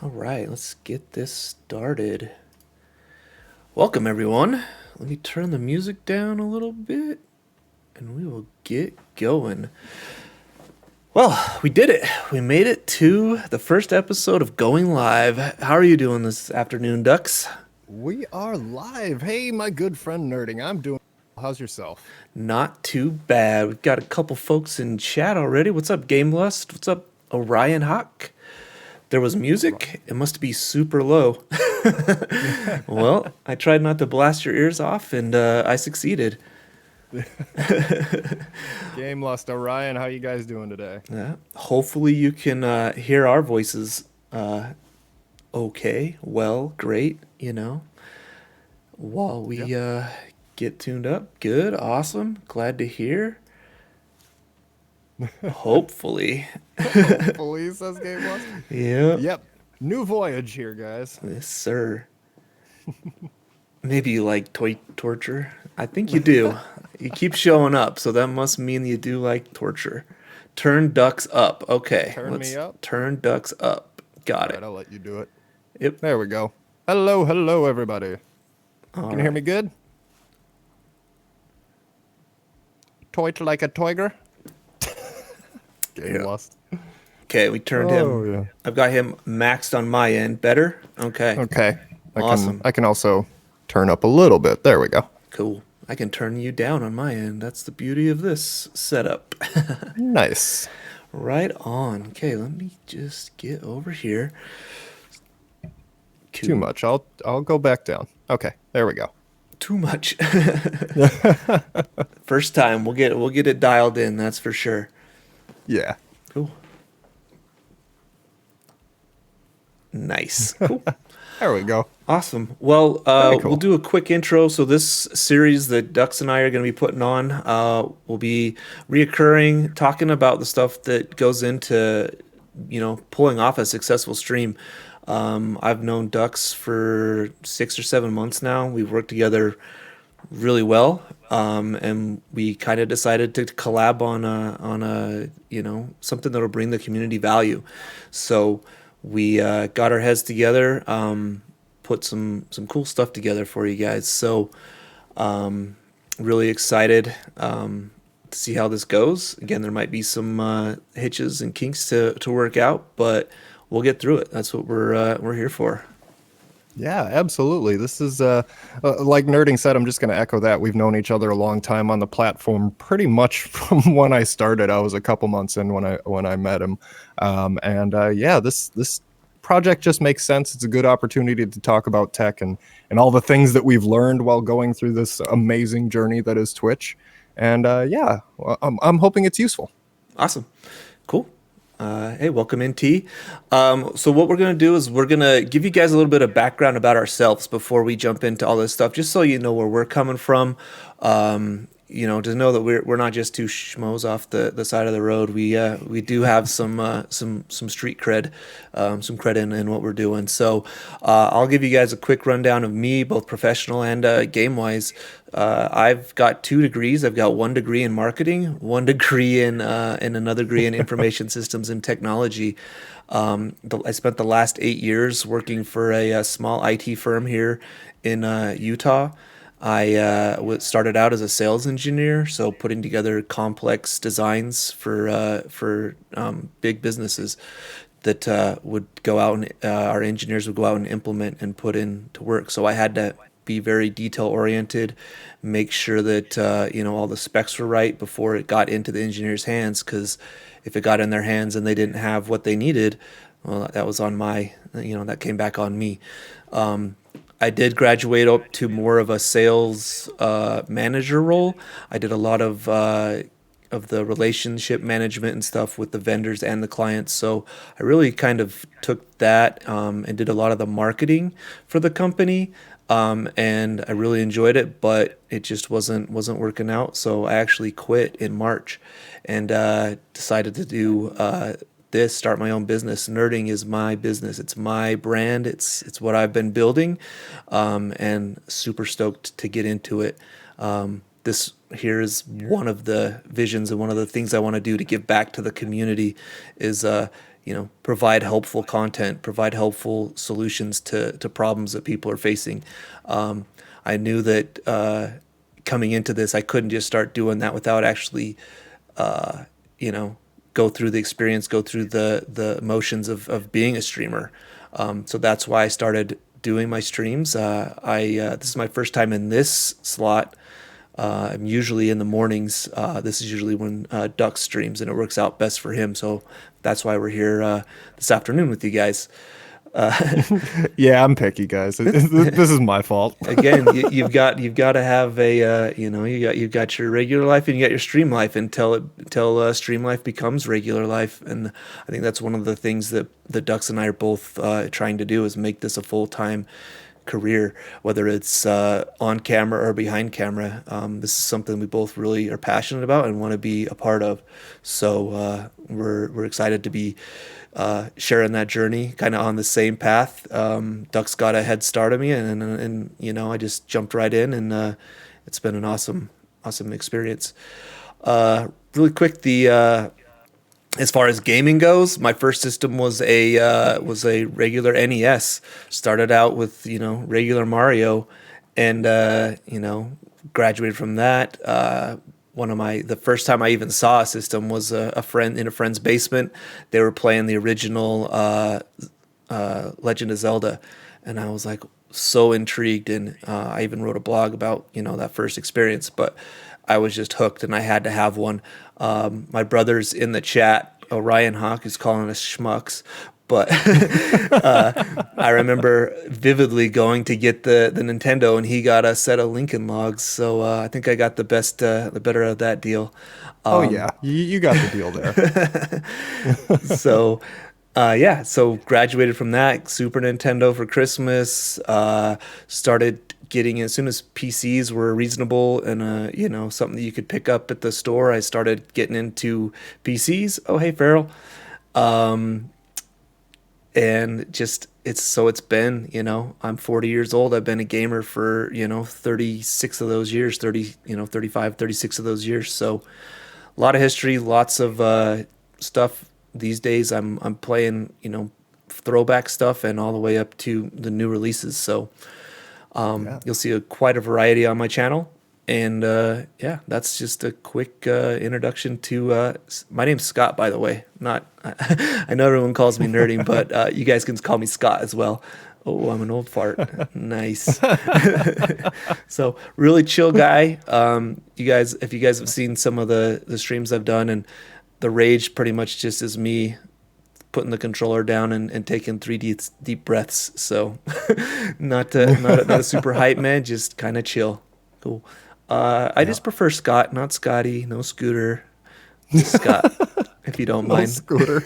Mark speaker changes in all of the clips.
Speaker 1: All right, let's get this started. Welcome, everyone. Let me turn the music down a little bit and we will get going. Well, we did it. We made it to the first episode of Going Live. How are you doing this afternoon, Ducks?
Speaker 2: We are live. Hey, my good friend Nerding. I'm doing. How's yourself?
Speaker 1: Not too bad. We've got a couple folks in chat already. What's up, Game Lust? What's up, Orion Hawk? There was music. It must be super low. Well, I tried not to blast your ears off, and I succeeded.
Speaker 2: Game Lust Orion, how you guys doing today?
Speaker 1: Yeah. Hopefully, you can hear our voices. Okay. Well, great. While we
Speaker 2: Yeah.
Speaker 1: get tuned up. Good. Awesome. Glad to hear. Hopefully.
Speaker 2: Police says Game Lust.
Speaker 1: Yep.
Speaker 2: Yep. New voyage here, guys.
Speaker 1: Yes, sir. Maybe you like toy torture. I think you do. You keep showing up, so that must mean you do like torture. Turn ducks up. Okay,
Speaker 2: Turn me up.
Speaker 1: turn ducks up. Got
Speaker 2: All
Speaker 1: it.
Speaker 2: right, I'll let you do it.
Speaker 1: Yep.
Speaker 2: There we go. Hello, everybody.
Speaker 1: All
Speaker 2: Can you hear
Speaker 1: right.
Speaker 2: me good? Toit like a tiger. Game
Speaker 1: Yeah.
Speaker 2: Lust.
Speaker 1: Okay, we turned
Speaker 2: Oh,
Speaker 1: him.
Speaker 2: yeah.
Speaker 1: I've got him maxed on my end. Better? Okay.
Speaker 2: Okay.
Speaker 1: Awesome.
Speaker 2: I can also turn up a little bit. There we go.
Speaker 1: Cool. I can turn you down on my end. That's the beauty of this setup.
Speaker 2: Nice.
Speaker 1: Right on. Okay, let me just get over here.
Speaker 2: Too much. I'll go back down. Okay. There we go.
Speaker 1: Too much. First time, we'll get it dialed in. That's for sure.
Speaker 2: Yeah.
Speaker 1: Cool. Nice. Cool.
Speaker 2: There we go.
Speaker 1: Awesome. Well,
Speaker 2: Very cool.
Speaker 1: we'll do a quick intro. So this series that Ducks and I are going to be putting on will be reoccurring, talking about the stuff that goes into, pulling off a successful stream. I've known Ducks for 6 or 7 months now. We've worked together really well, and we kind of decided to collab on a something that'll bring the community value. So we got our heads together, put some cool stuff together for you guys. So really excited to see how this goes. Again, there might be some hitches and kinks to work out, but we'll get through it. That's what we're here for.
Speaker 2: Yeah, absolutely. This is like Nerding said. I'm just going to echo that. We've known each other a long time on the platform, pretty much from when I started. I was a couple months in when I met him, and this project just makes sense. It's a good opportunity to talk about tech and all the things that we've learned while going through this amazing journey that is Twitch. And well, I'm hoping it's useful.
Speaker 1: Awesome. Cool. Hey, welcome in, T. So what we're going to do is we're going to give you guys a little bit of background about ourselves before we jump into all this stuff, just so you know where we're coming from. To know that we're not just two schmoes off the side of the road. We do have some street cred, some credit in what we're doing. So I'll give you guys a quick rundown of me, both professional and game wise. I've got 2 degrees. I've got 1 degree in marketing, 1 degree in another degree in information systems and technology. I spent the last 8 years working for a small IT firm here in Utah. I started out as a sales engineer, so putting together complex designs for big businesses that would go out and our engineers would go out and implement and put into work. So I had to be very detail oriented, make sure that all the specs were right before it got into the engineers' hands. Because if it got in their hands and they didn't have what they needed, well, that was on that came back on me. I did graduate up to more of a sales manager role. I did a lot of the relationship management and stuff with the vendors and the clients. So I really kind of took that and did a lot of the marketing for the company. And I really enjoyed it, but it just wasn't working out. So I actually quit in March and decided to do start my own business. Nerding is my business. It's my brand. It's what I've been building, and super stoked to get into it. This here is one of the visions and one of the things I want to do to give back to the community is provide helpful content, provide helpful solutions to problems that people are facing. I knew that coming into this, I couldn't just start doing that without actually, uh, you know, go through the experience, go through the motions of being a streamer. So that's why I started doing my streams. I This is my first time in this slot. I'm usually in the mornings. This is usually when Duck streams, and it works out best for him. So that's why we're here this afternoon with you guys.
Speaker 2: Yeah, I'm picky, guys. This is my fault.
Speaker 1: Again, you've got to have a you've got your regular life and you got your stream life until stream life becomes regular life. And I think that's one of the things that the Ducks and I are both trying to do is make this a full-time career, whether it's on camera or behind camera. This is something we both really are passionate about and want to be a part of. So we're excited to be sharing that journey, kind of on the same path. Duck's got a head start on me, and I just jumped right in, and it's been an awesome experience. Really quick, the as far as gaming goes, my first system was a regular NES. Started out with regular Mario, and graduated from that. The first time I even saw a system was a friend in a friend's basement. They were playing the original Legend of Zelda, and I was like so intrigued, and I even wrote a blog about that first experience. But I was just hooked, and I had to have one. My brother's in the chat, Orion Hawk, is calling us schmucks. But I remember vividly going to get the Nintendo, and he got a set of Lincoln Logs. So I think I got the better of that deal.
Speaker 2: Oh yeah, you got the deal there.
Speaker 1: So yeah, so graduated from that, Super Nintendo for Christmas. Started getting, as soon as PCs were reasonable and something that you could pick up at the store, I started getting into PCs. Oh hey, Farrell. And just it's been, I'm 40 years old. I've been a gamer for 36 of those years, 30 35, 36 of those years. So a lot of history, lots of stuff. These days I'm playing throwback stuff and all the way up to the new releases. So
Speaker 2: Yeah.
Speaker 1: you'll see quite a variety on my channel. And yeah, that's just a quick introduction to my name's Scott, by the way. Not I know everyone calls me nerding, but you guys can call me Scott as well. Oh, I'm an old fart. Nice. So really chill guy. If you guys have seen some of the streams I've done, and the rage pretty much just is me putting the controller down and taking three deep breaths. So not a super hype man, just kind of chill. Cool. I just prefer Scott, not Scotty. No Scooter. Scott, if you don't
Speaker 2: No
Speaker 1: mind.
Speaker 2: Scooter.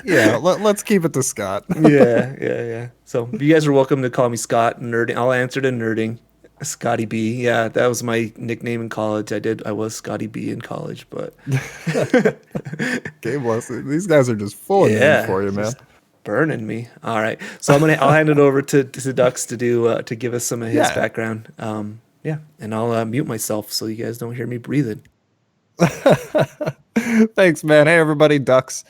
Speaker 2: Yeah, let's keep it to Scott.
Speaker 1: Yeah. So you guys are welcome to call me Scott. Nerding. I'll answer to nerding. Scotty B. Yeah, that was my nickname in college. I was Scotty B in college, but
Speaker 2: Okay, bless it. These guys are just full of names for you, man.
Speaker 1: just burning me. All right, so I'll hand it over to Ducks to do to give us some of his
Speaker 2: Yeah.
Speaker 1: background. Yeah, and I'll mute myself so you guys don't hear me breathing.
Speaker 2: Thanks, man. Hey, everybody, Ducks.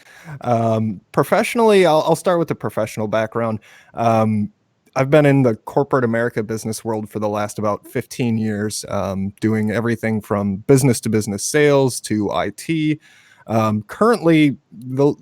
Speaker 2: Professionally, I'll start with the professional background. I've been in the corporate America business world for the last about 15 years, doing everything from business to business sales to IT. Currently,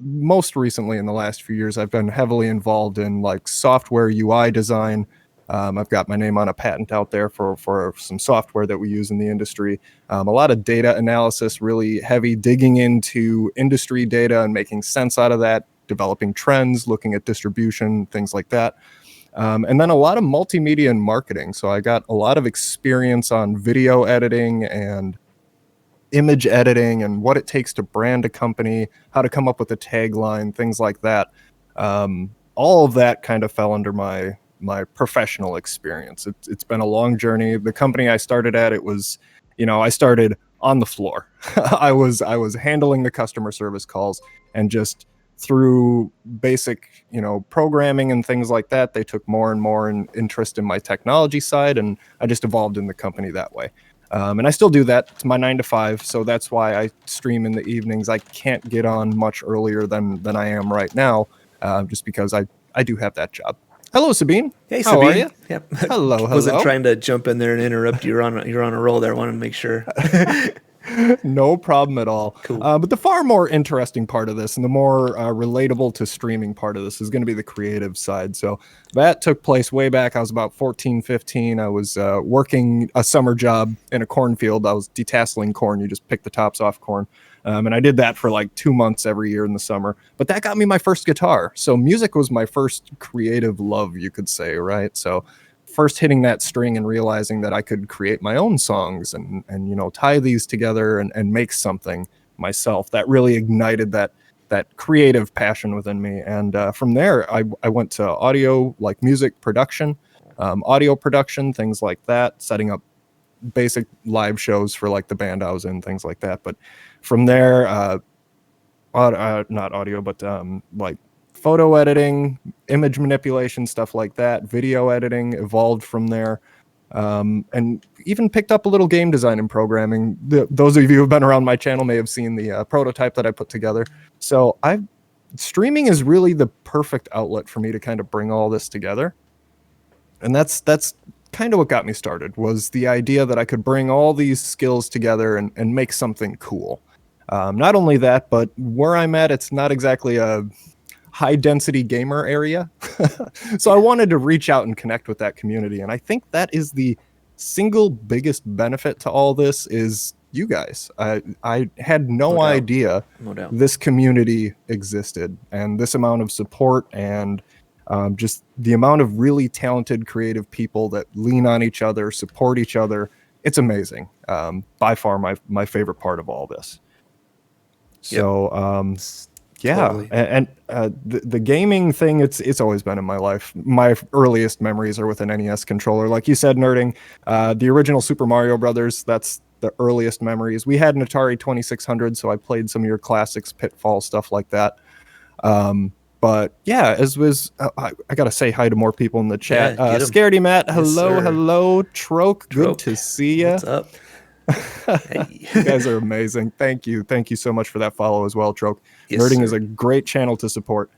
Speaker 2: most recently in the last few years, I've been heavily involved in like software UI design. I've got my name on a patent out there for some software that we use in the industry. A lot of data analysis, really heavy digging into industry data and making sense out of that, developing trends, looking at distribution, things like that. And then a lot of multimedia and marketing. So I got a lot of experience on video editing and image editing and what it takes to brand a company, how to come up with a tagline, things like that. All of that kind of fell under my professional experience. It's been a long journey. The company I started at, it was, I started on the floor. I was handling the customer service calls, and just through basic, programming and things like that, they took more and more interest in my technology side, and I just evolved in the company that way. And I still do that. It's my 9 to 5, so that's why I stream in the evenings. I can't get on much earlier than I am right now, just because I do have that job. Hello, Sabine.
Speaker 1: Hey,
Speaker 2: How are
Speaker 1: Sabine.
Speaker 2: you?
Speaker 1: Yep.
Speaker 2: Hello,
Speaker 1: Wasn't
Speaker 2: hello.
Speaker 1: trying to jump in there and interrupt you. You're on a roll there. I wanted to make sure.
Speaker 2: No problem at all.
Speaker 1: Cool.
Speaker 2: But the far more interesting part of this and the more relatable to streaming part of this is going to be the creative side. So that took place way back. I was about 14, 15. I was working a summer job in a cornfield. I was detasseling corn. You just pick the tops off corn. And I did that for like 2 months every year in the summer. But that got me my first guitar. So music was my first creative love, you could say, right? So first hitting that string and realizing that I could create my own songs and tie these together and make something myself, that really ignited that creative passion within me. And from there, I went to audio, like music production, audio production, things like that, setting up basic live shows for like the band I was in, things like that. But from there, not audio, but like photo editing, image manipulation, stuff like that, video editing evolved from there. And even picked up a little game design and programming. Those of you who have been around my channel may have seen the prototype that I put together. So streaming is really the perfect outlet for me to kind of bring all this together. And that's kind of what got me started, was the idea that I could bring all these skills together and make something cool. Not only that, but where I'm at, it's not exactly a high density gamer area. So I wanted to reach out and connect with that community. And I think that is the single biggest benefit to all this is you guys. I had no idea this community existed, and this amount of support and just the amount of really talented, creative people that lean on each other, support each other. It's amazing. By far my favorite part of all this. So, yeah,
Speaker 1: Totally.
Speaker 2: and the gaming thing, it's always been in my life. My earliest memories are with an NES controller. Like you said, nerding, the original Super Mario Brothers, that's the earliest memories. We had an Atari 2600, so I played some of your classics, Pitfall, stuff like that. But yeah, I gotta say hi to more people in the chat.
Speaker 1: Yeah,
Speaker 2: Scaredy Matt, hello,
Speaker 1: Yes,
Speaker 2: hello. Troke, good to see you.
Speaker 1: What's up?
Speaker 2: Hey. You guys are amazing. Thank you so much for that follow as well, Troke.
Speaker 1: Yes,
Speaker 2: Nerding
Speaker 1: sir.
Speaker 2: is a great channel to support.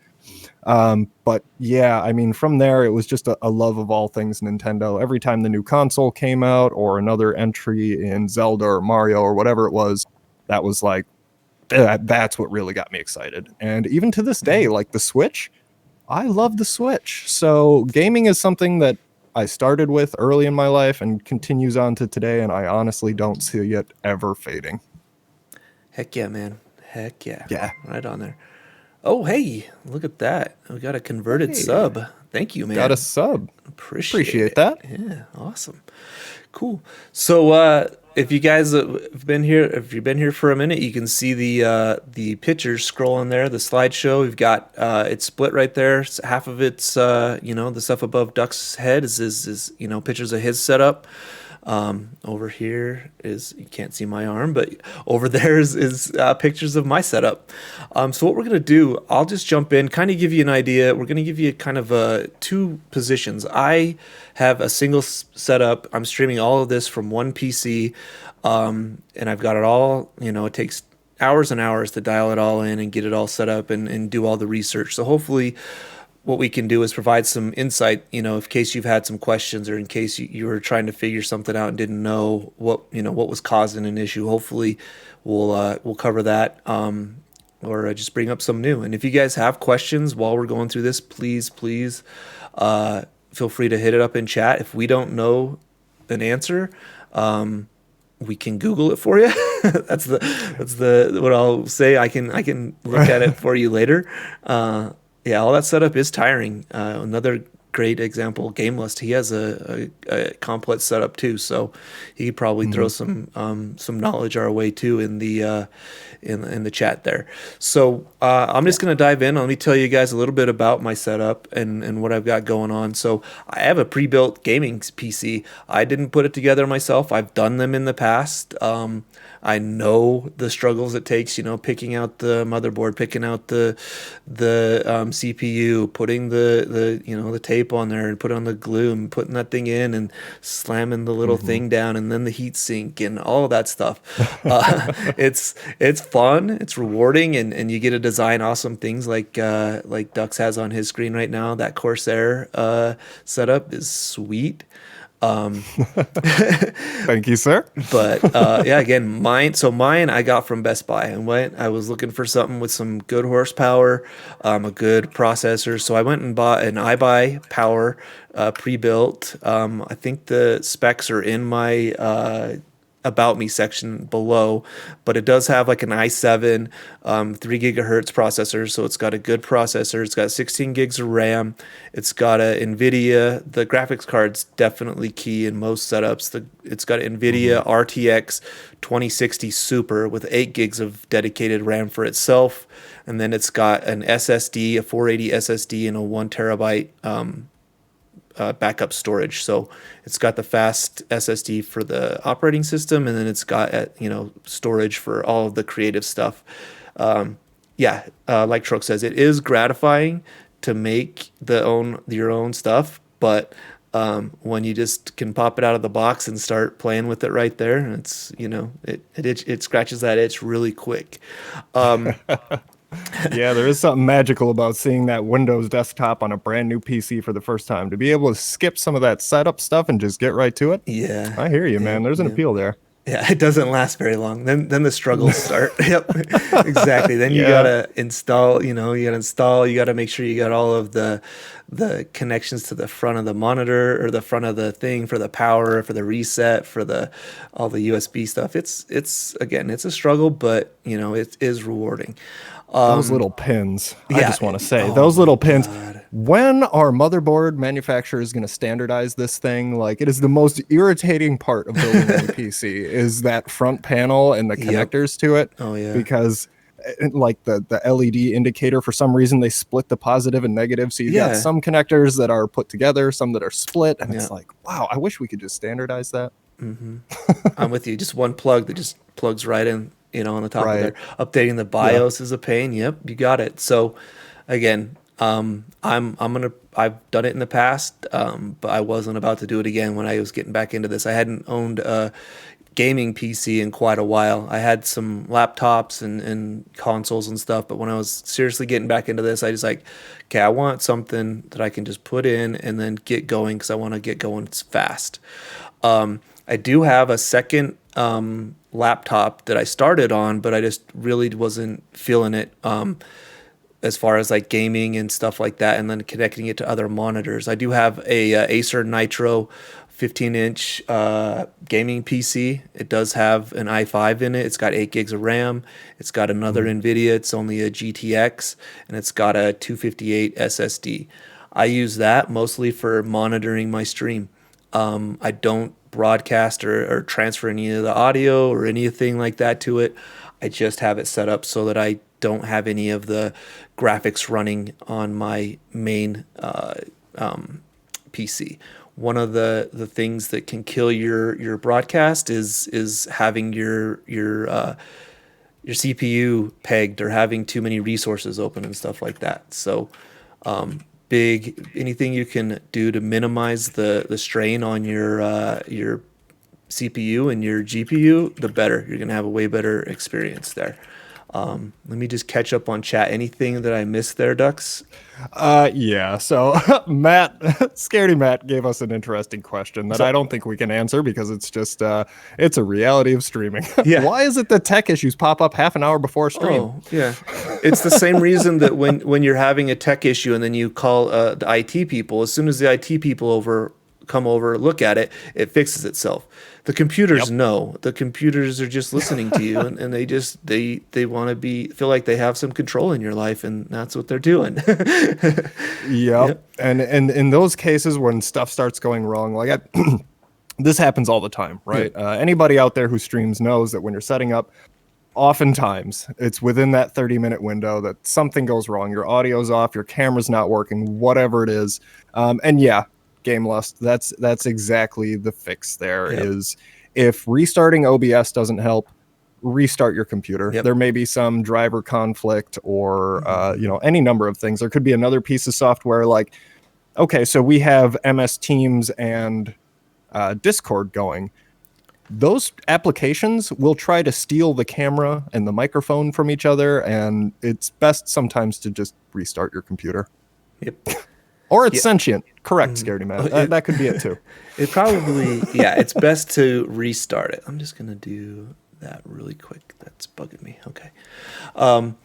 Speaker 2: But yeah, I mean, from there it was just a love of all things Nintendo. Every time the new console came out or another entry in Zelda or Mario or whatever it was, that was like, that's what really got me excited. And even to this day, like the Switch, I love the Switch. So gaming is something that I started with early in my life and continues on to today, and I honestly don't see it ever fading.
Speaker 1: Heck yeah, man. Heck yeah.
Speaker 2: Yeah.
Speaker 1: Right on there. Oh, hey, look at that. We got a converted sub. Thank you, man.
Speaker 2: Got a sub.
Speaker 1: Appreciate
Speaker 2: that.
Speaker 1: Yeah, awesome. Cool. So if you guys have been here, if you've been here for a minute, you can see the pictures scrolling there, the slideshow. We've got it's split right there. Half of it's the stuff above Duck's head is pictures of his setup. Over here is, you can't see my arm, but over there is pictures of my setup. So what we're going to do, I'll just jump in, kind of give you an idea. We're going to give you kind of two positions. I have a single setup. I'm streaming all of this from one PC, and I've got it all, it takes hours and hours to dial it all in and get it all set up and do all the research. So hopefully what we can do is provide some insight, in case you've had some questions or in case you were trying to figure something out and didn't know what was causing an issue. Hopefully we'll cover that, or just bring up some new. And if you guys have questions while we're going through this, please feel free to hit it up in chat. If we don't know an answer, we can Google it for you. that's the what I'll say. I can look at it for you later. Yeah, all that setup is tiring. Another great example, Gamelist. He has a complex setup too, so he could probably throw some knowledge our way too in the chat there. So I'm just gonna dive in. Let me tell you guys a little bit about my setup and what I've got going on. So I have a pre-built gaming PC. I didn't put it together myself. I've done them in the past. I know the struggles it takes, picking out the motherboard, picking out the CPU, putting the tape on there and put on the glue and putting that thing in and slamming the little
Speaker 2: Hmm.
Speaker 1: thing down and then the heat sink and all of that stuff. It's fun, it's rewarding, and you get to design awesome things like Dux has on his screen right now. That Corsair setup is sweet. Um,
Speaker 2: Thank you, sir.
Speaker 1: but yeah, again, mine I got from Best Buy and I was looking for something with some good horsepower, a good processor. So I went and bought an iBuy Power pre-built. I think the specs are in my about me section below, but it does have like an i7 3 gigahertz processor, so it's got a good processor. It's got 16 gigs of RAM. It's got a NVIDIA. The graphics card's definitely key in most setups. It's got
Speaker 2: Hmm.
Speaker 1: NVIDIA RTX 2060 Super with 8 gigs of dedicated RAM for itself, and then it's got an SSD, a 480 SSD, and a 1 terabyte backup storage. So it's got the fast SSD for the operating system, and then it's got storage for all of the creative stuff. Yeah, like Troke says, it is gratifying to make your own stuff, but when you just can pop it out of the box and start playing with it right there, it's it scratches that itch really quick. Um,
Speaker 2: Yeah, there is something magical about seeing that Windows desktop on a brand new PC for the first time. To be able to skip some of that setup stuff and just get right to it.
Speaker 1: yeah,
Speaker 2: I hear you,
Speaker 1: yeah,
Speaker 2: man. There's an
Speaker 1: yeah.
Speaker 2: appeal there.
Speaker 1: Yeah, it doesn't last very long. Then the struggles start. Yep, exactly. Then you
Speaker 2: Yeah.
Speaker 1: gotta install. You gotta install. You gotta make sure you got all of the connections to the front of the monitor or the front of the thing for the power, for the reset, for the all the USB stuff. It's again, it's a struggle, but it is rewarding.
Speaker 2: Those
Speaker 1: Um,
Speaker 2: little pins, I
Speaker 1: yeah.
Speaker 2: just want to say,
Speaker 1: Oh
Speaker 2: those
Speaker 1: my
Speaker 2: little pins,
Speaker 1: God.
Speaker 2: when our motherboard manufacturer is going to standardize this thing, like it is the most irritating part of building any PC is that front panel and the
Speaker 1: Yep.
Speaker 2: connectors to it,
Speaker 1: Oh yeah.
Speaker 2: because like the LED indicator, for some reason, they split the positive and negative. So you've got
Speaker 1: Yeah.
Speaker 2: some connectors that are put together, some that are split. And
Speaker 1: Yeah.
Speaker 2: it's like, wow, I wish we could just standardize that.
Speaker 1: hmm I'm with you. Just one plug that just plugs right in, on the top of there.
Speaker 2: Right.
Speaker 1: Updating the
Speaker 2: Yeah.
Speaker 1: BIOS is a pain. Yep, you got it. So, again, I've done it in the past, but I wasn't about to do it again when I was getting back into this. I hadn't owned a gaming PC in quite a while. I had some laptops and consoles and stuff, but when I was seriously getting back into this, I just like, okay, I want something that I can just put in and then get going because I want to get going fast. I do have a second laptop that I started on, but I just really wasn't feeling it as far as like gaming and stuff like that, and then connecting it to other monitors. I do have a Acer Nitro 15-inch gaming PC. It does have an i5 in it. It's got 8 gigs of RAM. It's got another
Speaker 2: Mhm.
Speaker 1: NVIDIA. It's only a GTX, and it's got a 258 SSD. I use that mostly for monitoring my stream. I don't broadcast or transfer any of the audio or anything like that to it. I just have it set up so that I don't have any of the graphics running on my main PC. One of the things that can kill your broadcast is having your CPU pegged or having too many resources open and stuff like that. So big anything you can do to minimize the strain on your CPU and your GPU, the better. You're gonna have a way better experience there. Let me just catch up on chat. Anything that I missed there, Ducks?
Speaker 2: Yeah. So Matt, Scaredy Matt gave us an interesting question that I
Speaker 1: So
Speaker 2: don't think we can answer because it's just it's a reality of streaming.
Speaker 1: yeah.
Speaker 2: Why is it that tech issues pop up half an hour before a stream?
Speaker 1: Oh, yeah. It's the same reason that when you're having a tech issue and then you call the IT people, as soon as the IT people come over, look at it, it fixes itself. The computers
Speaker 2: Yep.
Speaker 1: know. The computers are just listening to you, and they want to feel like they have some control in your life, and that's what they're doing.
Speaker 2: Yep.
Speaker 1: Yep.
Speaker 2: And in those cases when stuff starts going wrong, like this happens all the time,
Speaker 1: Yep.
Speaker 2: right? Anybody out there who streams knows that when you're setting up, oftentimes it's within that 30-minute window that something goes wrong. Your audio's off, your camera's not working, whatever it is. And yeah, game lust. That's exactly the fix there
Speaker 1: Yep.
Speaker 2: is if restarting OBS doesn't help, restart your computer.
Speaker 1: Yep.
Speaker 2: There may be some driver conflict or
Speaker 1: Mhm.
Speaker 2: any number of things. There could be another piece of software like, okay, so we have MS Teams and Discord going. Those applications will try to steal the camera and the microphone from each other, and it's best sometimes to just restart your computer.
Speaker 1: Yep.
Speaker 2: Or it's
Speaker 1: Yeah.
Speaker 2: sentient. Correct,
Speaker 1: Mhm.
Speaker 2: Scaredy
Speaker 1: Oh,
Speaker 2: Matt. That could be it too.
Speaker 1: it probably, yeah, it's best to restart it. I'm just gonna do that really quick. That's bugging me. Okay. Um,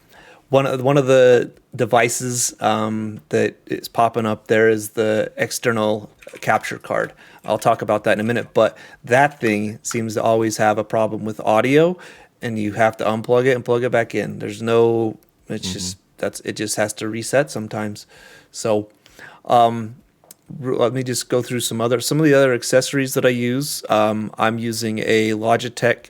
Speaker 1: one of the devices that is popping up there is the external capture card. I'll talk about that in a minute, but that thing seems to always have a problem with audio, and you have to unplug it and plug it back in. There's no, it's
Speaker 2: Mm-hmm.
Speaker 1: just that's it. Just has to reset sometimes. So um, let me just go through some of the other accessories that I use. I'm using a Logitech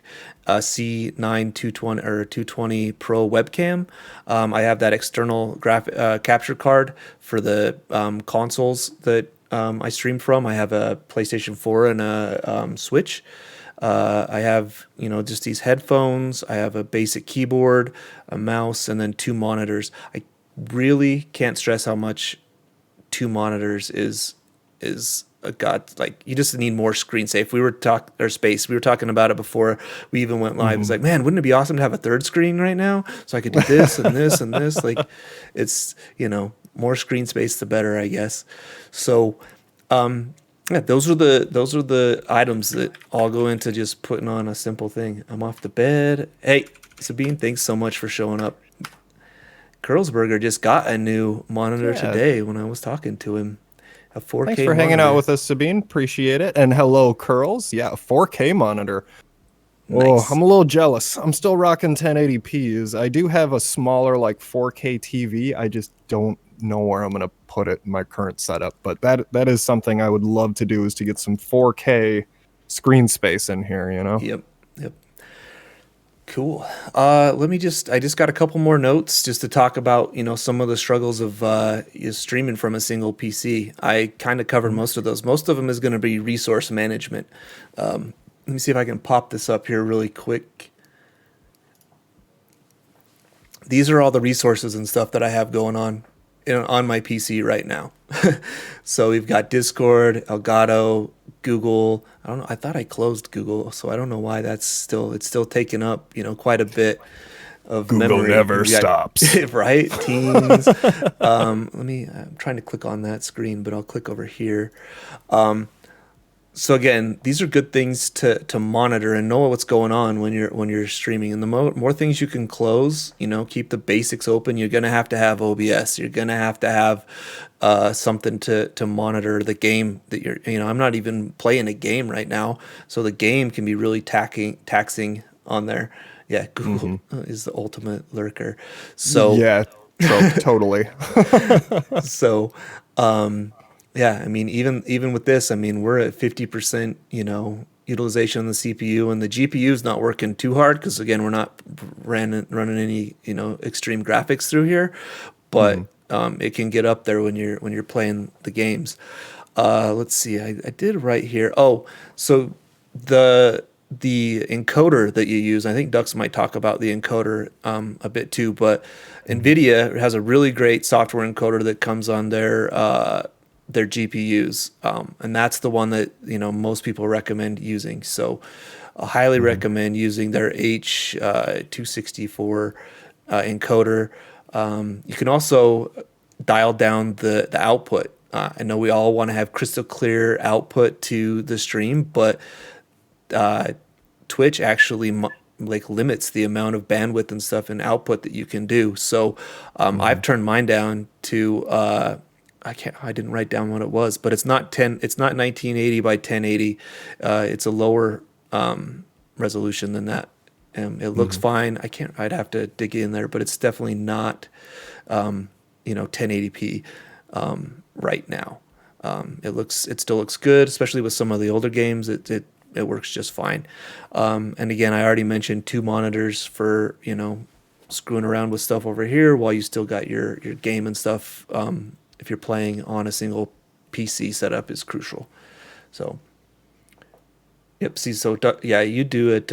Speaker 1: C9 220 or 220 Pro webcam. I have that external capture card for the consoles that I stream from. I have a PlayStation 4 and a Switch. I have, just these headphones. I have a basic keyboard, a mouse, and then two monitors. I really can't stress how much two monitors is a god. Like, you just need more screen safe. We were space. We were talking about it before we even went live. It's
Speaker 2: Mm-hmm.
Speaker 1: like, man, wouldn't it be awesome to have a third screen right now so I could do this and this and this? Like, it's, more screen space the better, I guess. So yeah, those are the items that all go into just putting on a simple thing. I'm off the bed. Hey, Sabine, thanks so much for showing up. Curlsberger just got a new monitor
Speaker 2: Yeah.
Speaker 1: today when I was talking to him. A
Speaker 2: Thanks
Speaker 1: 4K
Speaker 2: for hanging out
Speaker 1: monitor.
Speaker 2: with us, Sabine. Appreciate it. And hello, Curls. Yeah, 4K monitor. Oh,
Speaker 1: Nice.
Speaker 2: I'm a little jealous. I'm still rocking 1080p's. I do have a smaller, like 4K TV. I just don't know where I'm gonna put it in my current setup. But that is something I would love to do, is to get some 4K screen space in here.
Speaker 1: Yep. Yep. Cool. I just got a couple more notes just to talk about, some of the struggles of streaming from a single PC. I kind of covered most of those. Most of them is going to be resource management. Let me see if I can pop this up here really quick. These are all the resources and stuff that I have going on my PC right now. So we've got Discord, Elgato, Google. I don't know. I thought I closed Google, so I don't know why it's still taking up, quite a bit of
Speaker 2: Google
Speaker 1: memory.
Speaker 2: never
Speaker 1: We got
Speaker 2: stops.
Speaker 1: right, Teams. I'm trying to click on that screen, but I'll click over here. So again, these are good things to monitor and know what's going on when you're streaming. And the more things you can close, keep the basics open. You're gonna have to have OBS. You're gonna have to have something to monitor the game that you're. I'm not even playing a game right now, so the game can be really taxing on there. Yeah, Google
Speaker 2: Hmm.
Speaker 1: is the ultimate lurker. So
Speaker 2: Yeah, trope, totally.
Speaker 1: so yeah, I mean, even with this, I mean, we're at 50%, utilization on the CPU, and the GPU is not working too hard because, again, we're not running any, extreme graphics through here, but
Speaker 2: Hmm.
Speaker 1: it can get up there when you're playing the games. Let's see, I did right here. Oh, so the encoder that you use, I think Dux might talk about the encoder a bit too, but NVIDIA has a really great software encoder that comes on their GPUs, and that's the one that most people recommend using. So, I highly
Speaker 2: Hmm.
Speaker 1: recommend using their H264 encoder. You can also dial down the output. I know we all want to have crystal clear output to the stream, but uh, Twitch actually like limits the amount of bandwidth and stuff and output that you can do. So
Speaker 2: Hmm.
Speaker 1: I've turned mine down to I didn't write down what it was, but it's not 1980 by 1080. It's a lower resolution than that. It looks
Speaker 2: Hmm.
Speaker 1: fine. I'd have to dig in there, but it's definitely not 1080p right now. It still looks good, especially with some of the older games. It works just fine. And again, I already mentioned two monitors for screwing around with stuff over here while you still got your game and stuff. If you're playing on a single PC setup is crucial. So yep. See, so yeah, you do it.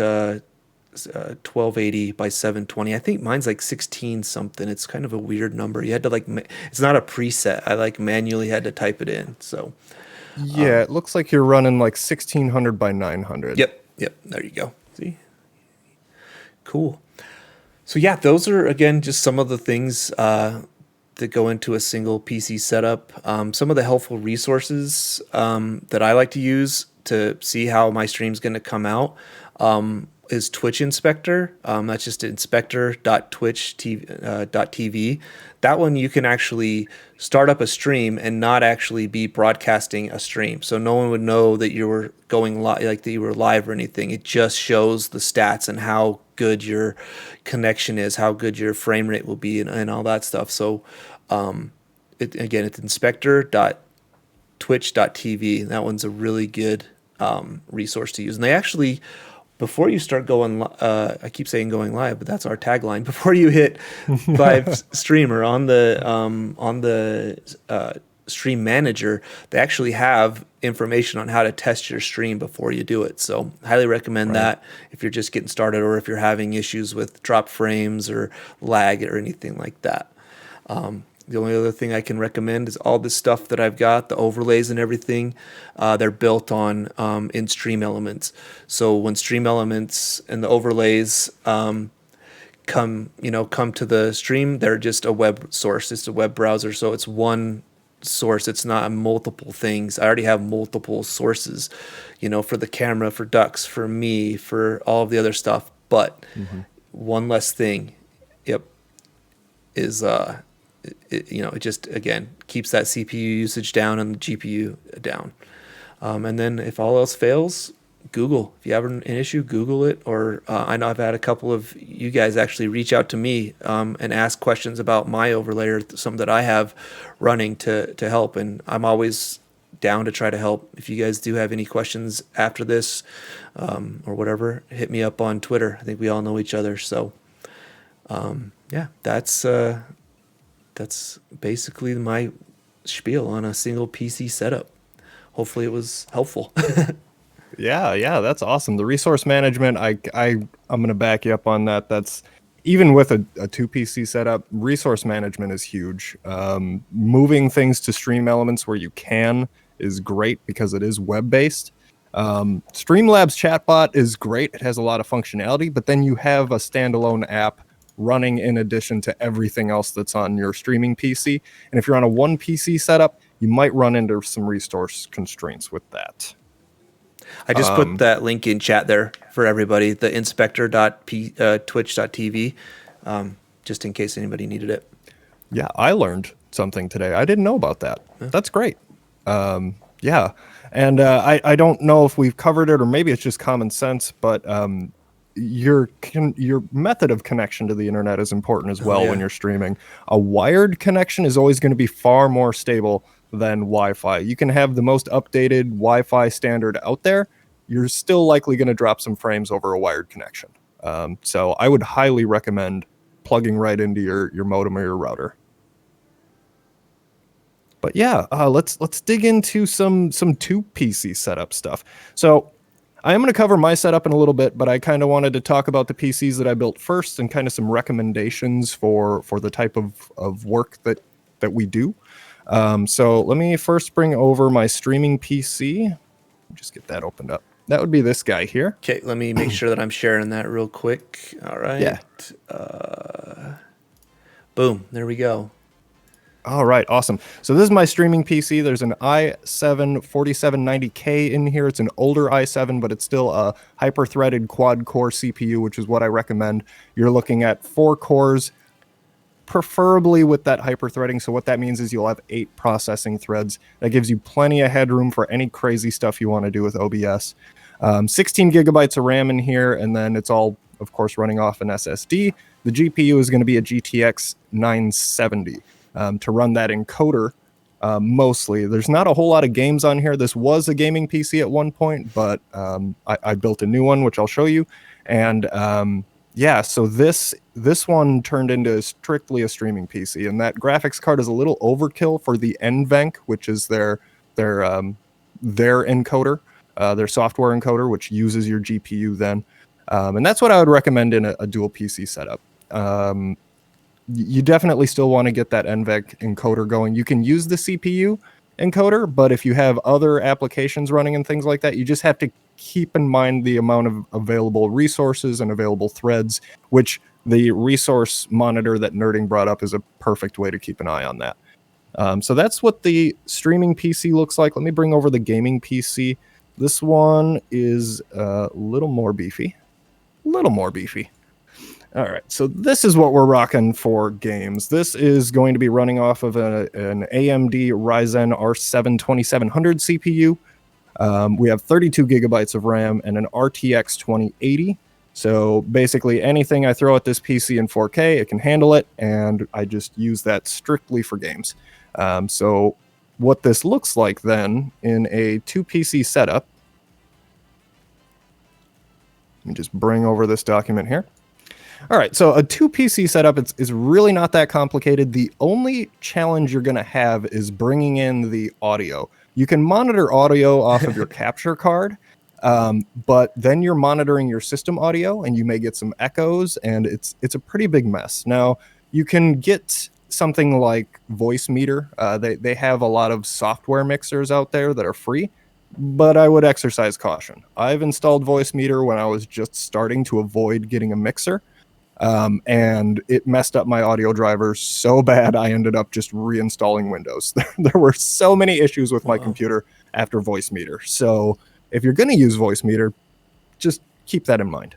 Speaker 1: 1280 by 720. I think mine's like 16 something. It's kind of a weird number. You had to like it's not a preset. I like manually had to type it in. So,
Speaker 2: Yeah, it looks like you're running like 1600 by 900.
Speaker 1: yep, there you go. See? Cool. So yeah, those are again just some of the things that go into a single PC setup. Some of the helpful resources that I like to use to see how my stream's going to come out is Twitch Inspector. That's just inspector.twitch.tv. That one you can actually start up a stream and not actually be broadcasting a stream, so no one would know that you were going live, like that you were live or anything. It just shows the stats and how good your connection is, how good your frame rate will be, and all that stuff. So, it's inspector.twitch.tv. That one's a really good resource to use. And they actually, before you start going, I keep saying going live, but that's our tagline. Before you hit live streamer on the stream manager, they actually have information on how to test your stream before you do it. So highly recommend that if you're just getting started or if you're having issues with drop frames or lag or anything like that. The only other thing I can recommend is all this stuff that I've got, the overlays and everything. They're built on in Stream Elements. So when Stream Elements and the overlays come to the stream, they're just a web source. It's a web browser, so it's one source. It's not multiple things. I already have multiple sources, for the camera, for Ducks, for me, for all of the other stuff. But one less thing, is it just again keeps that CPU usage down and the GPU down. And then if all else fails, Google. If you have an issue, Google it. Or I know I've had a couple of you guys actually reach out to me and ask questions about my overlay or some that I have running to help. And I'm always down to try to help. If you guys do have any questions after this or whatever, hit me up on Twitter. I think we all know each other. So that's basically my spiel on a single PC setup. Hopefully it was helpful.
Speaker 2: Yeah, that's awesome. The resource management, I'm gonna back you up on that. That's even with a two PC setup, resource management is huge. Moving things to Stream Elements where you can is great because it is web based. Streamlabs chatbot is great. It has a lot of functionality, but then you have a standalone app running in addition to everything else that's on your streaming PC. And if you're on a one PC setup, you might run into some resource constraints with that.
Speaker 1: I just put that link in chat there for everybody, the inspector.twitch.tv, just in case anybody needed it.
Speaker 2: Yeah, I learned something today. I didn't know about that. Yeah. That's great. Yeah. And I don't know if we've covered it or maybe it's just common sense, but your method of connection to the internet is important as well when you're streaming. A wired connection is always going to be far more stable than Wi-Fi. You can have the most updated Wi-Fi standard out there. You're still likely going to drop some frames over a wired connection. So I would highly recommend plugging right into your modem or your router. But yeah, let's dig into some two PC setup stuff. So I am going to cover my setup in a little bit, but I kind of wanted to talk about the PCs that I built first and kind of some recommendations for the type of work that we do. So let me first bring over my streaming PC. Just get that opened up. That would be this guy here.
Speaker 1: Okay, let me make sure that I'm sharing that real quick. All right.
Speaker 2: Yeah.
Speaker 1: Boom. There we go.
Speaker 2: All right, awesome. So this is my streaming PC. There's an i7 4790K in here. It's an older i7, but it's still a hyper-threaded quad-core CPU, which is what I recommend. You're looking at 4 cores, preferably with that hyper-threading. So what that means is you'll have 8 processing threads. That gives you plenty of headroom for any crazy stuff you want to do with OBS. 16 gigabytes of RAM in here, and then it's all, of course, running off an SSD. The GPU is going to be a GTX 970. To run that encoder mostly. There's not a whole lot of games on here. This was a gaming PC at one point, but I built a new one, which I'll show you. And so this one turned into strictly a streaming PC, and that graphics card is a little overkill for the NVENC, which is their encoder, their software encoder, which uses your GPU then. And that's what I would recommend in a dual PC setup. You definitely still want to get that NVENC encoder going. You can use the CPU encoder, but if you have other applications running and things like that, you just have to keep in mind the amount of available resources and available threads, which the resource monitor that Nerding brought up is a perfect way to keep an eye on that. So that's what the streaming PC looks like. Let me bring over the gaming PC. This one is a little more beefy. All right, so this is what we're rocking for games. This is going to be running off of an AMD Ryzen R7 2700 CPU. We have 32 gigabytes of RAM and an RTX 2080. So basically anything I throw at this PC in 4K, it can handle it, and I just use that strictly for games. So what this looks like then in a 2PC setup, let me just bring over this document here. All right, so a 2PC setup is really not that complicated. The only challenge you're going to have is bringing in the audio. You can monitor audio off of your capture card, but then you're monitoring your system audio, and you may get some echoes, and it's a pretty big mess. Now, you can get something like Voice Meter. They have a lot of software mixers out there that are free, but I would exercise caution. I've installed Voice Meter when I was just starting to avoid getting a mixer. And it messed up my audio drivers so bad I ended up just reinstalling Windows. There were so many issues with my computer after Voice Meter. So if you're going to use Voice Meter, just keep that in mind.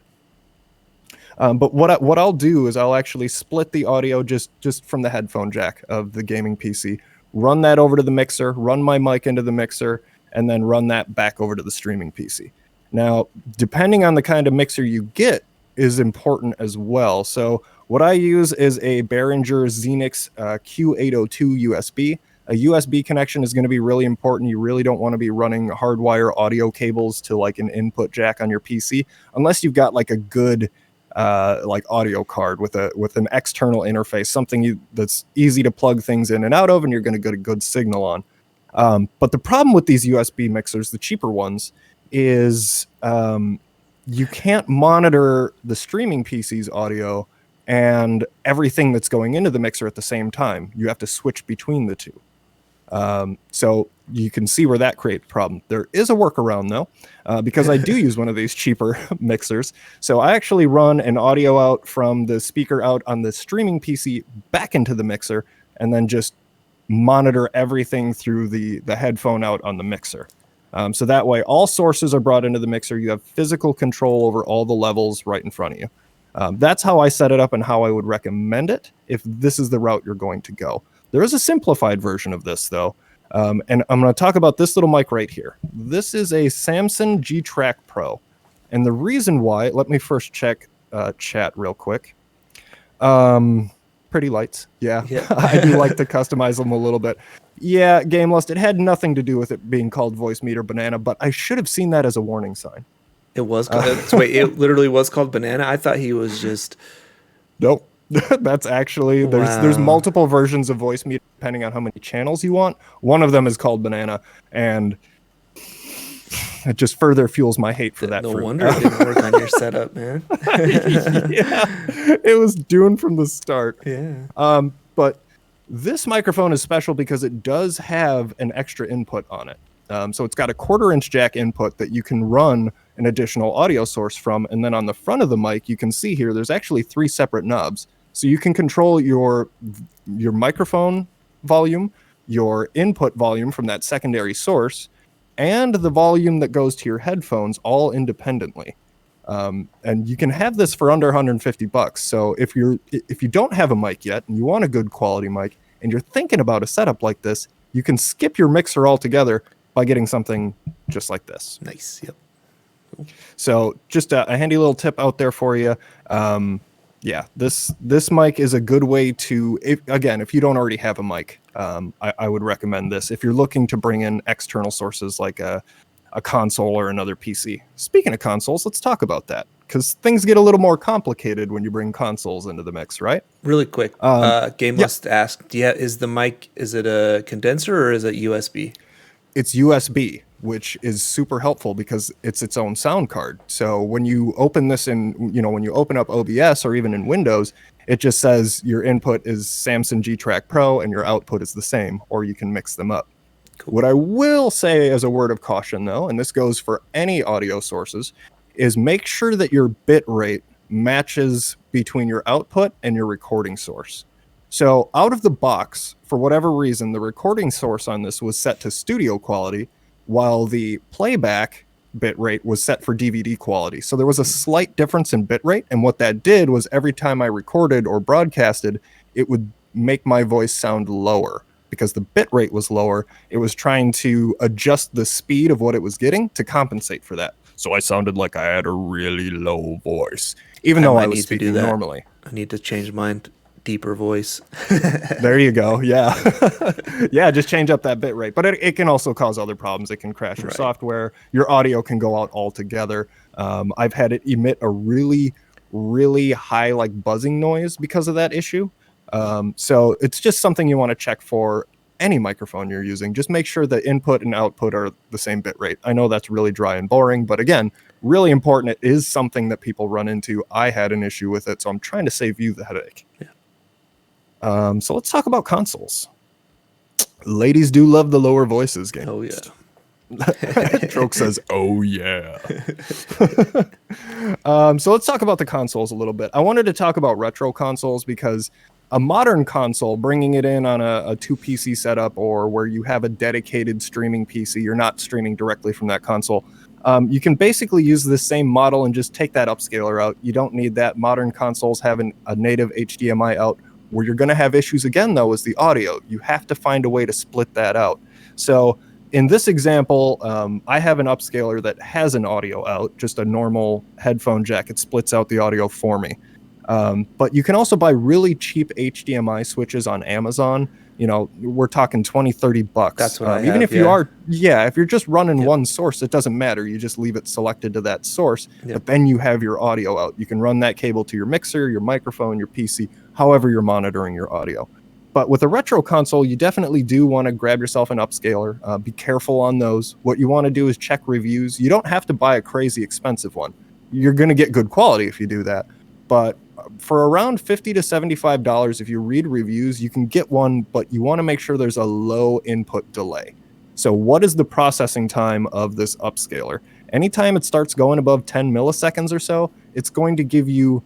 Speaker 2: But what I'll do is I'll actually split the audio just from the headphone jack of the gaming PC, run that over to the mixer, run my mic into the mixer, and then run that back over to the streaming PC. Now, depending on the kind of mixer you get, is important as well. So what I use is a Behringer Xenix Q802 USB. A USB connection is going to be really important. You really don't want to be running hardwire audio cables to like an input jack on your PC, unless you've got like a good like audio card with an external interface, something that's easy to plug things in and out of, and you're going to get a good signal on. But the problem with these USB mixers, the cheaper ones, is you can't monitor the streaming PC's audio and everything that's going into the mixer at the same time. You have to switch between the two. So you can see where that creates a problem. There is a workaround though, because I do use one of these cheaper mixers. So I actually run an audio out from the speaker out on the streaming PC back into the mixer, and then just monitor everything through the headphone out on the mixer. So that way, all sources are brought into the mixer. You have physical control over all the levels right in front of you. That's how I set it up and how I would recommend it if this is the route you're going to go. There is a simplified version of this, though, and I'm going to talk about this little mic right here. This is a Samson G-Track Pro, and the reason why, let me first check chat real quick. Pretty lights. Yeah. I do like to customize them a little bit. Yeah, Game Lust, it had nothing to do with it being called Voice Meter Banana, but I should have seen that as a warning sign.
Speaker 1: It was called, wait, it literally was called Banana? I thought he was just...
Speaker 2: Nope. That's actually, there's multiple versions of Voice Meter depending on how many channels you want. One of them is called Banana, and it just further fuels my hate for that.
Speaker 1: No wonder it didn't work on your setup, man.
Speaker 2: Yeah, it was doomed from the start.
Speaker 1: Yeah.
Speaker 2: But this microphone is special because it does have an extra input on it. So it's got a 1/4-inch jack input that you can run an additional audio source from. And then on the front of the mic, you can see here, there's actually 3 separate knobs. So you can control your microphone volume, your input volume from that secondary source, and the volume that goes to your headphones all independently. And you can have this for under $150. So if you don't have a mic yet and you want a good quality mic and you're thinking about a setup like this, you can skip your mixer altogether by getting something just like this.
Speaker 1: Nice. Yep.
Speaker 2: Cool. So just a handy little tip out there for you. Yeah, this mic is a good way to, if you don't already have a mic, I would recommend this. If you're looking to bring in external sources like a console or another PC. Speaking of consoles, let's talk about that, because things get a little more complicated when you bring consoles into the mix, right?
Speaker 1: Really quick, Game Lust asked, is the mic, is it a condenser or is it USB?
Speaker 2: It's USB. which is super helpful because it's its own sound card. So when you open this when you open up OBS or even in Windows, it just says your input is Samson G-Track Pro and your output is the same, or you can mix them up.
Speaker 1: Cool.
Speaker 2: What I will say as a word of caution, though, and this goes for any audio sources, is make sure that your bit rate matches between your output and your recording source. So out of the box, for whatever reason, the recording source on this was set to studio quality, while the playback bit rate was set for DVD quality. So there was a slight difference in bit rate, and what that did was every time I recorded or broadcasted, it would make my voice sound lower. Because the bit rate was lower, it was trying to adjust the speed of what it was getting to compensate for that. So I sounded like I had a really low voice, even though I was speaking normally.
Speaker 1: I need to change mine to deeper voice.
Speaker 2: There you go. Yeah. Yeah, just change up that bit rate. But it can also cause other problems. It can crash your software. Your audio can go out altogether. I've had it emit a really, really high like buzzing noise because of that issue. So it's just something you want to check for any microphone you're using. Just make sure the input and output are the same bit rate. I know that's really dry and boring, but again, really important. It is something that people run into. I had an issue with it, so I'm trying to save you the headache.
Speaker 1: Yeah.
Speaker 2: So let's talk about consoles. Ladies do love the lower voices game.
Speaker 1: Oh, yeah.
Speaker 2: Troke says, oh, yeah. So let's talk about the consoles a little bit. I wanted to talk about retro consoles because a modern console, bringing it in on a 2 PC setup or where you have a dedicated streaming PC, you're not streaming directly from that console. You can basically use the same model and just take that upscaler out. You don't need that. Modern consoles have a native HDMI out. Where you're going to have issues again, though, is the audio. You have to find a way to split that out. So in this example, I have an upscaler that has an audio out, just a normal headphone jack. It splits out the audio for me. But you can also buy really cheap HDMI switches on Amazon. You know, we're talking $20-$30.
Speaker 1: That's what I
Speaker 2: even
Speaker 1: have,
Speaker 2: if you are, if you're just running one source, it doesn't matter. You just leave it selected to that source, but then you have your audio out. You can run that cable to your mixer, your microphone, your PC, however you're monitoring your audio. But with a retro console, you definitely do want to grab yourself an upscaler. Be careful on those. What you want to do is check reviews. You don't have to buy a crazy expensive one. You're going to get good quality if you do that. But for around $50 to $75, if you read reviews, you can get one, but you want to make sure there's a low input delay. So what is the processing time of this upscaler? Anytime it starts going above 10 milliseconds or so, it's going to give you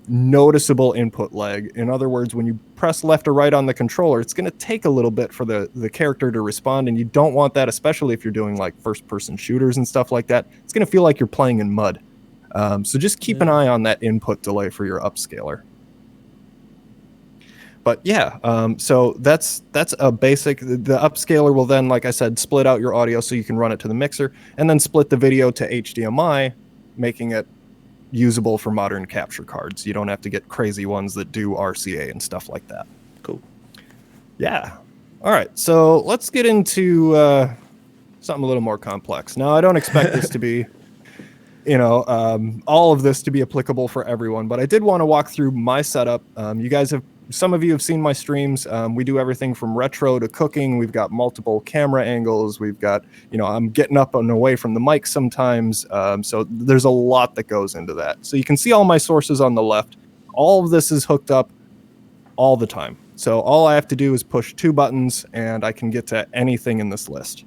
Speaker 2: noticeable input lag. In other words, when you press left or right on the controller, it's going to take a little bit for the character to respond, and you don't want that, especially if you're doing like first-person shooters and stuff like that. It's going to feel like you're playing in mud. So just keep an eye on that input delay for your upscaler. But so that's a basic. The upscaler will then, like I said, split out your audio so you can run it to the mixer, and then split the video to HDMI, making it usable for modern capture cards. You don't have to get crazy ones that do RCA and stuff like that.
Speaker 1: Cool.
Speaker 2: Yeah. All right. So let's get into something a little more complex. Now, I don't expect this to be, all of this to be applicable for everyone, but I did want to walk through my setup. Some of you have seen my streams. We do everything from retro to cooking. We've got multiple camera angles. We've got, I'm getting up and away from the mic sometimes. So there's a lot that goes into that. So you can see all my sources on the left. All of this is hooked up all the time. So all I have to do is push 2 buttons and I can get to anything in this list.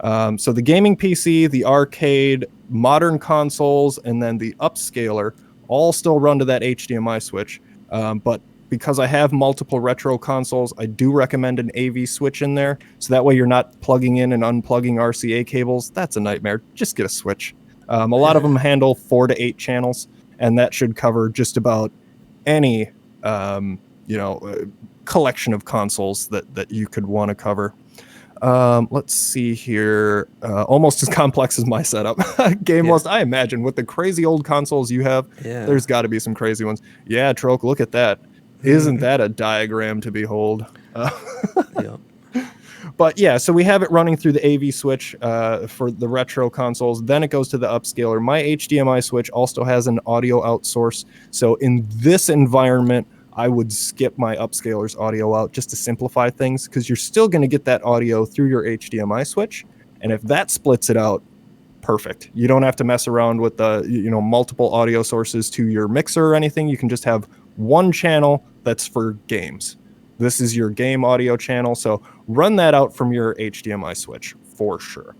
Speaker 2: So the gaming PC, the arcade, modern consoles, and then the upscaler all still run to that HDMI switch. But because I have multiple retro consoles, I do recommend an AV switch in there. So that way you're not plugging in and unplugging RCA cables. That's a nightmare. Just get a switch. A lot of them handle 4 to 8 channels, and that should cover just about any, collection of consoles that you could want to cover. Let's see here. Almost as complex as my setup. List, I imagine, with the crazy old consoles you have, there's got to be some crazy ones. Yeah, Troke, look at that. Isn't that a diagram to behold? But so we have it running through the AV switch for the retro consoles. Then it goes to the upscaler. My HDMI switch also has an audio out source. So in this environment, I would skip my upscaler's audio out just to simplify things, because you're still going to get that audio through your HDMI switch. And if that splits it out, perfect. You don't have to mess around with the multiple audio sources to your mixer or anything. You can just have one channel that's for games. This is your game audio channel, so run that out from your HDMI switch for sure.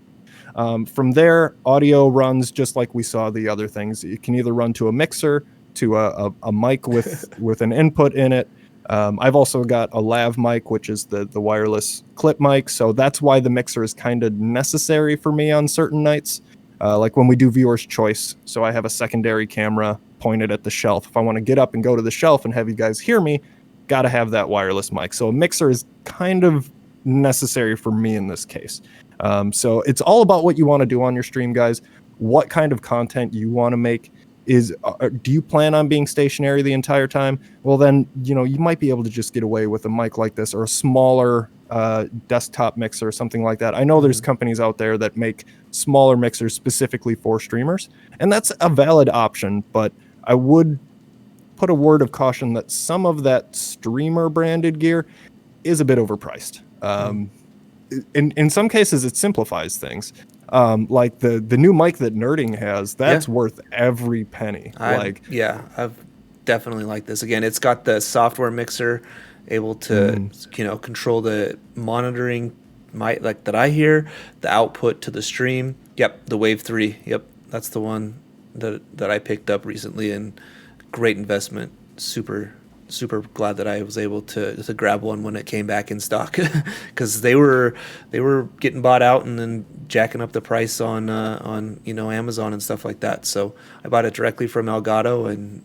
Speaker 2: From there, audio runs just like we saw the other things. You can either run to a mixer, to a mic with an input in it. I've also got a lav mic, which is the wireless clip mic, so that's why the mixer is kind of necessary for me on certain nights, like when we do viewer's choice. So I have a secondary camera pointed at the shelf. If I want to get up and go to the shelf and have you guys hear me, got to have that wireless mic. So a mixer is kind of necessary for me in this case. So it's all about what you want to do on your stream, guys. What kind of content you want to make. Do you plan on being stationary the entire time? Well, then, you might be able to just get away with a mic like this or a smaller desktop mixer or something like that. I know there's companies out there that make smaller mixers specifically for streamers, and that's a valid option, but I would put a word of caution that some of that streamer branded gear is a bit overpriced. In some cases, it simplifies things. Like the new mic that Nerding has, that's worth every penny.
Speaker 1: I've definitely liked this. Again, it's got the software mixer, able to control the monitoring mic like that I hear, the output to the stream. Yep, the Wave 3. Yep, that's the one that I picked up recently, and great investment. Super glad that I was able to grab one when it came back in stock, because they were getting bought out and then jacking up the price on Amazon and stuff like that. So I bought it directly from Elgato, and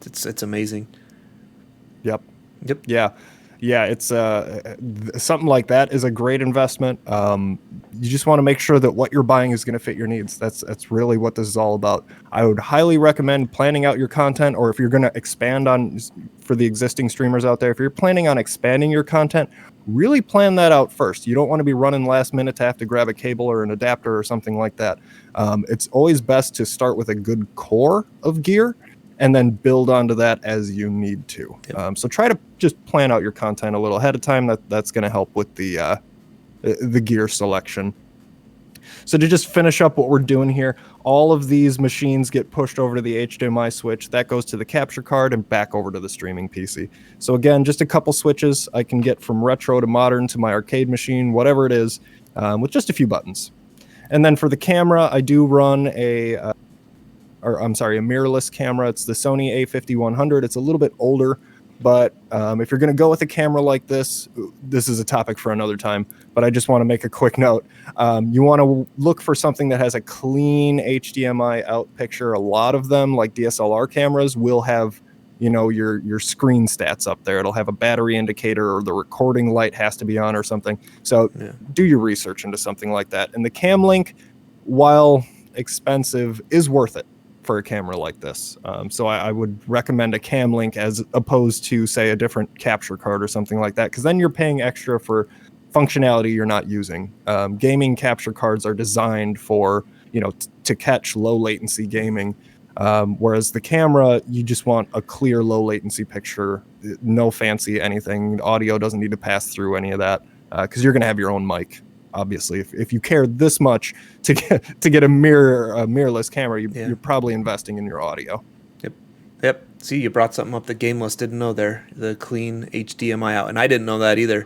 Speaker 1: it's amazing.
Speaker 2: Yep. Yeah, it's something like that is a great investment. You just want to make sure that what you're buying is going to fit your needs. That's really what this is all about. I would highly recommend planning out your content, or if you're going to expand on, for the existing streamers out there, if you're planning on expanding your content, really plan that out first. You don't want to be running last minute to have to grab a cable or an adapter or something like that. It's always best to start with a good core of gear and then build onto that as you need to. So try to just plan out your content a little ahead of time. That's going to help with the gear selection. So to just finish up what we're doing here, all of these machines get pushed over to the HDMI switch. That goes to the capture card and back over to the streaming PC. So again, just a couple switches I can get from retro to modern to my arcade machine, whatever it is, with just a few buttons. And then for the camera, I do run a mirrorless camera. It's the Sony A5100. It's a little bit older, but if you're going to go with a camera like this is a topic for another time, but I just want to make a quick note. You want to look for something that has a clean HDMI out picture. A lot of them, like DSLR cameras, will have your screen stats up there. It'll have a battery indicator, or the recording light has to be on or something. So do your research into something like that. And the Cam Link, while expensive, is worth it for a camera like this. So I would recommend a Cam Link as opposed to, say, a different capture card or something like that, because then you're paying extra for functionality you're not using. Gaming capture cards are designed for, to catch low latency gaming, whereas the camera, you just want a clear low latency picture, no fancy anything. Audio doesn't need to pass through any of that, because you're going to have your own mic. Obviously, if you care this much to get a mirrorless camera, you're probably investing in your audio.
Speaker 1: Yep. See, you brought something up the game list didn't know there. The clean HDMI out, and I didn't know that either.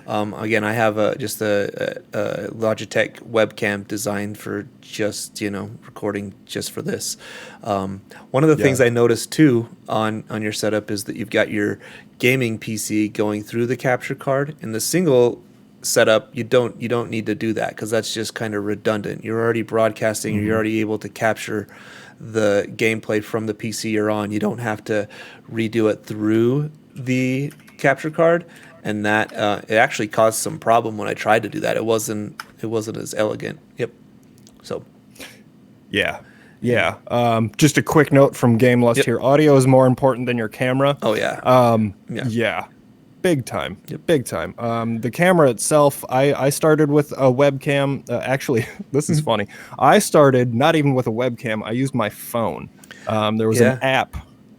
Speaker 1: Again, I have just a Logitech webcam designed for just recording just for this. One of the things I noticed too on your setup is that you've got your gaming PC going through the capture card. In the single setup, you don't need to do that, because that's just kind of redundant. You're already broadcasting, you're already able to capture the gameplay from the PC you're on. You don't have to redo it through the capture card, and that it actually caused some problem when I tried to do that. It wasn't as elegant. So just a quick note from Game Lust here. Audio is more important than your camera. Big time. The camera itself, I started with a webcam. Actually, this is funny. I started not even with a webcam. I used my phone. There was an app.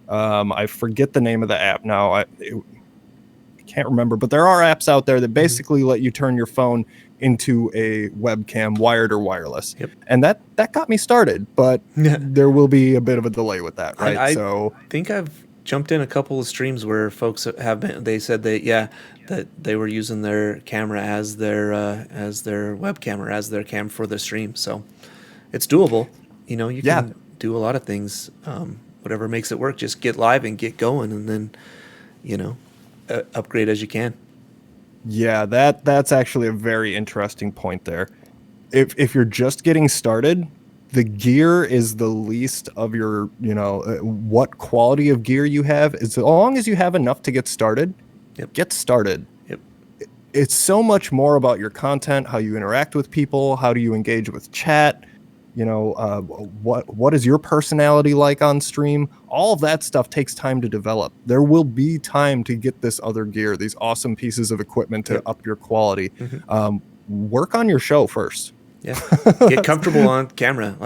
Speaker 1: I forget the name of the app now. I can't remember, but there are apps out there that basically let you turn your phone
Speaker 2: into a webcam, wired or wireless.
Speaker 1: Yep.
Speaker 2: And that got me started, but there will be a bit of a delay with that, right?
Speaker 1: I
Speaker 2: So
Speaker 1: think I've jumped in a couple of streams where folks have been. They said that they were using their camera as their webcam or as their cam for the stream. So it's doable. You know, you can do a lot of things. Whatever makes it work, just get live and get going, and then upgrade as you can.
Speaker 2: yeah, that's actually a very interesting point there. If you're just getting started, the gear is the least of your, what quality of gear you have. As long as you have enough to get started, get started.
Speaker 1: Yep.
Speaker 2: It's so much more about your content, how you interact with people, how do you engage with chat, what is your personality like on stream? All of that stuff takes time to develop. There will be time to get this other gear, these awesome pieces of equipment to up your quality. Work on your show first.
Speaker 1: Yeah. Get comfortable on camera,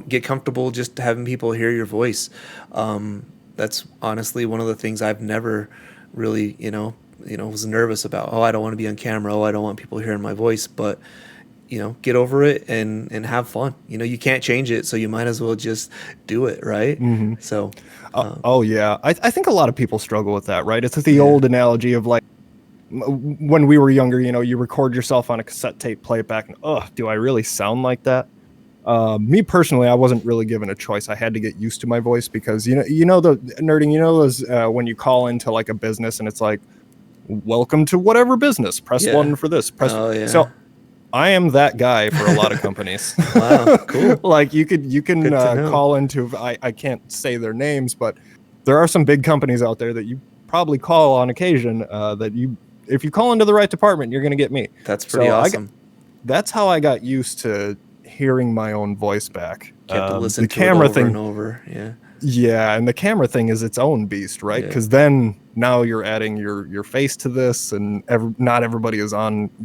Speaker 1: get comfortable just having people hear your voice. That's honestly one of the things I've never really, was nervous about. Oh, I don't want to be on camera. Oh, I don't want people hearing my voice. But, get over it and have fun. You can't change it, so you might as well just do it, right? So.
Speaker 2: Yeah. I think a lot of people struggle with that, right? It's the old analogy of like, when we were younger, you record yourself on a cassette tape, play it back, and do I really sound like that? Me personally, I wasn't really given a choice. I had to get used to my voice because the nerding, those when you call into like a business and it's like, welcome to whatever business, press 1 for this, so I am that guy for a lot of companies.
Speaker 1: Wow, cool.
Speaker 2: Like you can call into, I can't say their names, but there are some big companies out there that you probably call on occasion if you call into the right department, you're going to get me.
Speaker 1: That's pretty awesome.
Speaker 2: That's how I got used to hearing my own voice back.
Speaker 1: You have to listen to it over and over. Yeah.
Speaker 2: Yeah, and the camera thing is its own beast, right? Because then now you're adding your face to this, and not everybody is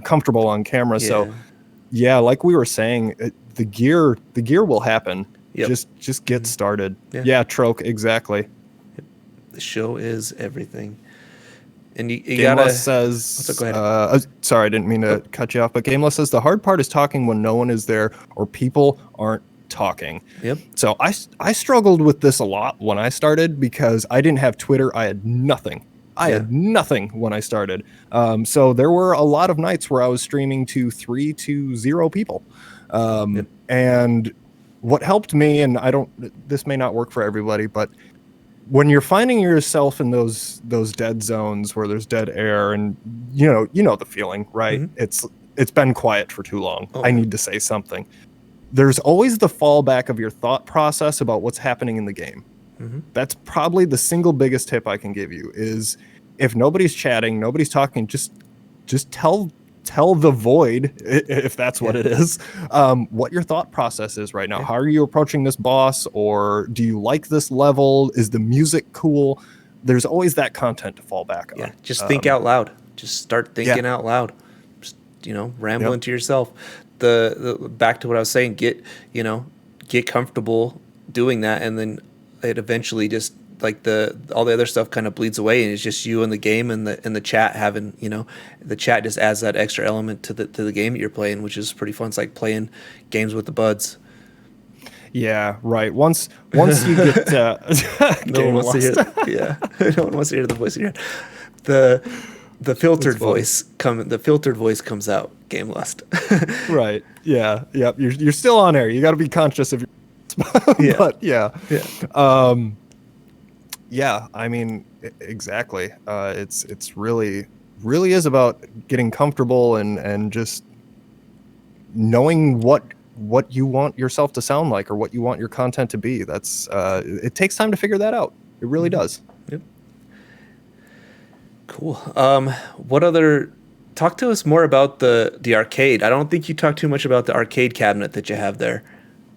Speaker 2: comfortable on camera. Yeah. So, like we were saying, the gear will happen. Yep. Just get started. Yeah, Troke, exactly.
Speaker 1: The show is everything. And you
Speaker 2: Gameless
Speaker 1: gotta
Speaker 2: says,
Speaker 1: go ahead.
Speaker 2: Sorry, I didn't mean to cut you off, but Gameless says the hard part is talking when no one is there or people aren't talking.
Speaker 1: Yep.
Speaker 2: So I struggled with this a lot when I started because I didn't have Twitter. I had nothing. I had nothing when I started. So there were a lot of nights where I was streaming to 3 to 0 people. And what helped me, and this may not work for everybody, but when you're finding yourself in those dead zones where there's dead air and you know the feeling, right? It's been quiet for too long. I need to say something. There's always the fallback of your thought process about what's happening in the game. That's probably the single biggest tip I can give you is if nobody's chatting, nobody's talking, just tell the void, if that's what it is, what your thought process is right now. How are you approaching this boss? Or do you like this level? Is the music cool? There's always that content to fall back on.
Speaker 1: Just think out loud. Just start thinking out loud. Just, rambling to yourself. The back to what I was saying, get comfortable doing that, and then it eventually just like all the other stuff kind of bleeds away, and it's just you and the game and the chat having, the chat just adds that extra element to the game that you're playing, which is pretty fun. It's like playing games with the buds.
Speaker 2: Yeah, right. Once you get
Speaker 1: no one wants to hear no one wants to hear the voice in your head. The filtered voice comes out. Game Lust.
Speaker 2: Right. Yeah. Yep. You're still on air. You got to be conscious of your but I mean, exactly. It's really is about getting comfortable and just knowing what you want yourself to sound like or what you want your content to be. That's it takes time to figure that out. It really does.
Speaker 1: Yep. Cool. Talk to us more about the arcade. I don't think you talked too much about the arcade cabinet that you have there.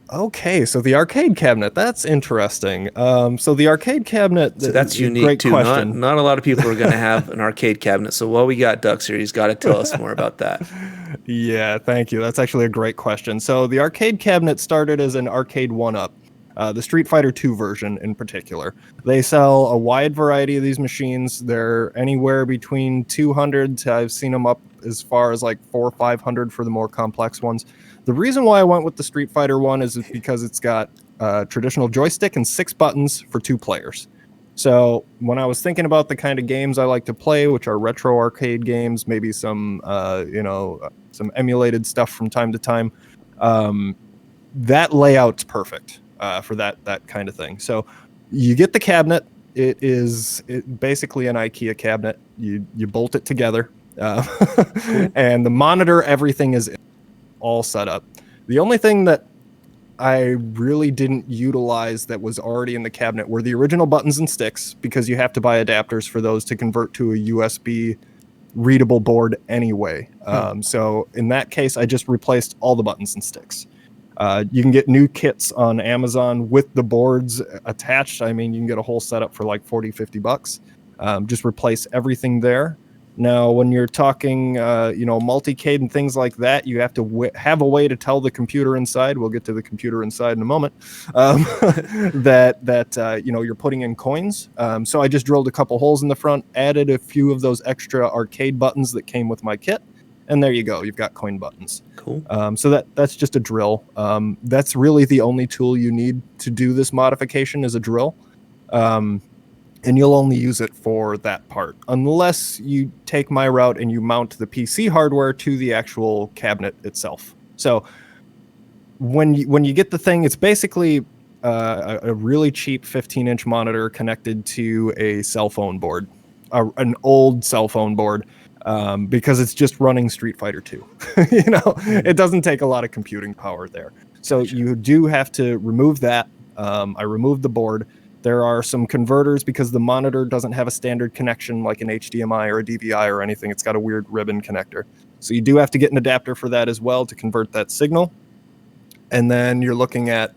Speaker 2: Okay, so the arcade cabinet, that's interesting. So the arcade cabinet...
Speaker 1: So that's unique, great too. Question. Not a lot of people are going to have an arcade cabinet. So while we got Ducks here, he's got to tell us more about that.
Speaker 2: Yeah, thank you. That's actually a great question. So the arcade cabinet started as an arcade one-up. the Street Fighter 2 version in particular. They sell a wide variety of these machines. They're anywhere between 200 to, I've seen them up as far as like 400 or 500 for the more complex ones. The reason why I went with the Street Fighter one is because it's got a traditional joystick and 6 buttons for 2 players. So when I was thinking about the kind of games I like to play, which are retro arcade games, maybe some some emulated stuff from time to time, that layout's perfect for that kind of thing. So you get the cabinet. It is basically an IKEA cabinet. You bolt it together, and the monitor, everything is all set up. The only thing that I really didn't utilize that was already in the cabinet were the original buttons and sticks, because you have to buy adapters for those to convert to a USB readable board anyway. So in that case, I just replaced all the buttons and sticks. You can get new kits on Amazon with the boards attached. I mean, you can get a whole setup for like $40-50. Just replace everything there. Now, when you're talking, multicade and things like that, you have to have a way to tell the computer inside. We'll get to the computer inside in a moment. You're putting in coins. So I just drilled a couple holes in the front, added a few of those extra arcade buttons that came with my kit, and there you go. You've got coin buttons.
Speaker 1: Cool.
Speaker 2: So that's just a drill. That's really the only tool you need to do this modification is a drill. And you'll only use it for that part, unless you take my route and you mount the PC hardware to the actual cabinet itself. So when you get the thing, it's basically a really cheap 15-inch monitor connected to a cell phone board, an old cell phone board, because it's just running Street Fighter 2. It doesn't take a lot of computing power there. So you do have to remove that. I removed the board. There are some converters because the monitor doesn't have a standard connection like an HDMI or a DVI or anything. It's got a weird ribbon connector. So you do have to get an adapter for that as well to convert that signal. And then you're looking at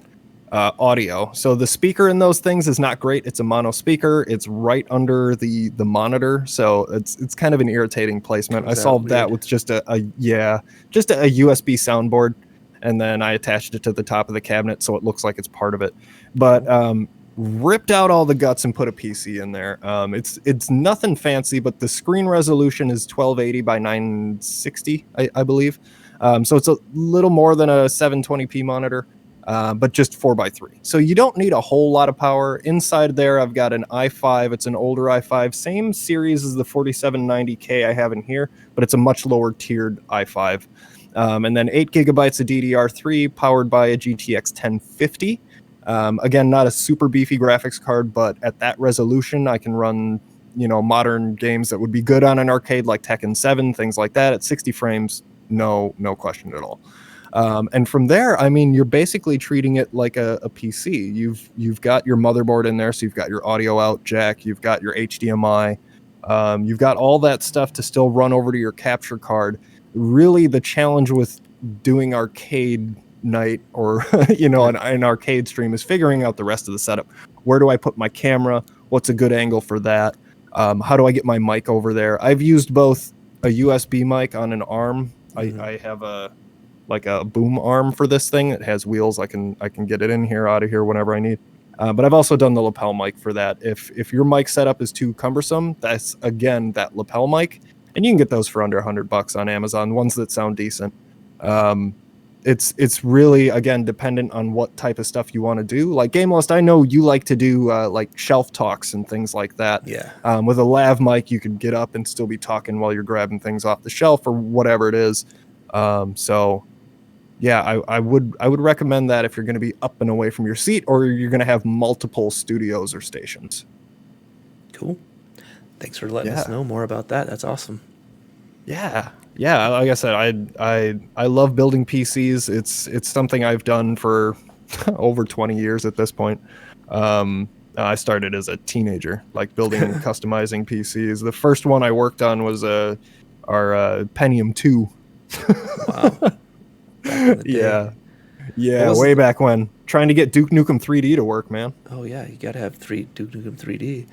Speaker 2: audio. So the speaker in those things is not great. It's a mono speaker. It's right under the monitor. So it's kind of an irritating placement. I solved that with just a USB soundboard. And then I attached it to the top of the cabinet so it looks like it's part of it. But ripped out all the guts and put a PC in there. It's nothing fancy, but the screen resolution is 1280 by 960, I believe. So it's a little more than a 720p monitor, but just 4x3. So you don't need a whole lot of power. Inside there, I've got an i5. It's an older i5, same series as the 4790K I have in here, but it's a much lower tiered i5. And then 8 gigabytes of DDR3 powered by a GTX 1050. Again, not a super beefy graphics card, but at that resolution, I can run, modern games that would be good on an arcade like Tekken 7, things like that at 60 frames. No question at all. And from there, I mean, you're basically treating it like a PC. You've got your motherboard in there, so you've got your audio out jack, you've got your HDMI, you've got all that stuff to still run over to your capture card. Really, the challenge with doing arcade night or an arcade stream is figuring out the rest of the setup. Where do I put my camera? What's a good angle for that? How do I get my mic over there? I've used both a USB mic on an arm. I have a boom arm for this thing. It has wheels. I can get it in here, out of here whenever I need. But I've also done the lapel mic for that. If your mic setup is too cumbersome, that's again that lapel mic, and you can get those for under $100 on Amazon. Ones that sound decent. It's really, again, dependent on what type of stuff you want to do. Like Gamelist, I know you like to do like shelf talks and things like that.
Speaker 1: Yeah.
Speaker 2: With a lav mic, you can get up and still be talking while you're grabbing things off the shelf or whatever it is. So, yeah, I would recommend that if you're going to be up and away from your seat or you're going to have multiple studios or stations.
Speaker 1: Cool. Thanks for letting us know more about that. That's awesome.
Speaker 2: Yeah. Like I said, I love building PCs. It's something I've done for over 20 years at this point. I started as a teenager, like building and customizing PCs. The first one I worked on was our Pentium 2. Wow. Yeah, way back when. Trying to get Duke Nukem 3D to work, man.
Speaker 1: Oh yeah, you gotta have Duke Nukem 3D.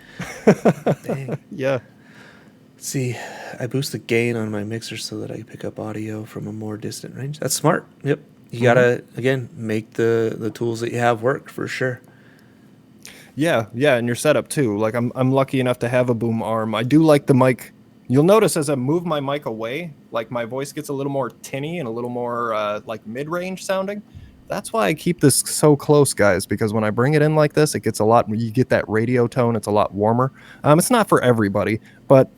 Speaker 1: Dang.
Speaker 2: Yeah.
Speaker 1: See, I boost the gain on my mixer so that I can pick up audio from a more distant range. That's smart. Yep. you gotta again make the tools that you have work for sure.
Speaker 2: Yeah, yeah, and your setup too. Like I'm lucky enough to have a boom arm. I do like the mic. You'll notice as I move my mic away, like my voice gets a little more tinny and a little more like mid-range sounding. That's why I keep this so close, guys, because when I bring it in like this, it gets a lot, you get that radio tone, it's a lot warmer. It's not for everybody, but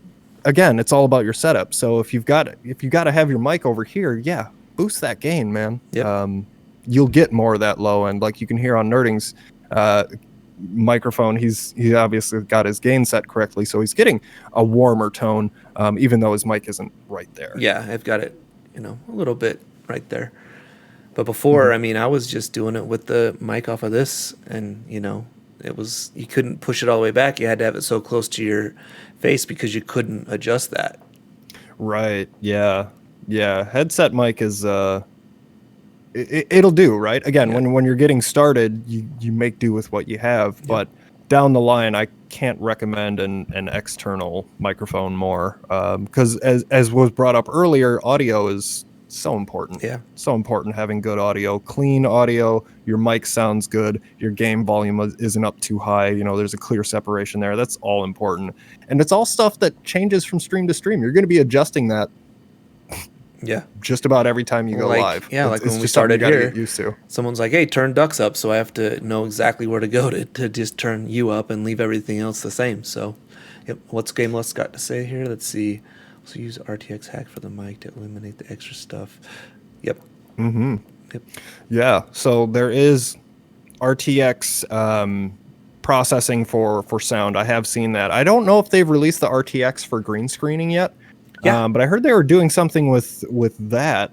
Speaker 2: again, it's all about your setup. So if you got to have your mic over here, yeah, boost that gain, man.
Speaker 1: Yep.
Speaker 2: You'll get more of that low end, like you can hear on Nerding's microphone. He obviously got his gain set correctly, so he's getting a warmer tone, even though his mic isn't right there.
Speaker 1: Yeah, I've got it, a little bit right there. But before, I mean, I was just doing it with the mic off of this, and it was, you couldn't push it all the way back. You had to have it so close to your face because you couldn't adjust that.
Speaker 2: Right. Yeah. Yeah. Headset mic is it'll do, right? Again,
Speaker 1: Yeah.
Speaker 2: when you're getting started, you make do with what you have, but down the line, I can't recommend an external microphone more, because as was brought up earlier, audio is so important.
Speaker 1: Yeah.
Speaker 2: So important having good audio, clean audio. Your mic sounds good. Your game volume isn't up too high. There's a clear separation there. That's all important, and it's all stuff that changes from stream to stream. You're going to be adjusting that.
Speaker 1: Yeah.
Speaker 2: Just about every time you go live.
Speaker 1: Yeah,
Speaker 2: It's
Speaker 1: when we
Speaker 2: just something
Speaker 1: started
Speaker 2: you gotta
Speaker 1: here,
Speaker 2: get used to.
Speaker 1: someone's like, "Hey, turn ducks up," so I have to know exactly where to go to just turn you up and leave everything else the same. So, yep. What's Gameless got to say here? Let's see. So use RTX hack for the mic to eliminate the extra stuff. Yep.
Speaker 2: Mm-hmm.
Speaker 1: Yep.
Speaker 2: Yeah. So there is RTX processing for sound. I have seen that. I don't know if they've released the RTX for green screening yet.
Speaker 1: Yeah.
Speaker 2: But I heard they were doing something with that.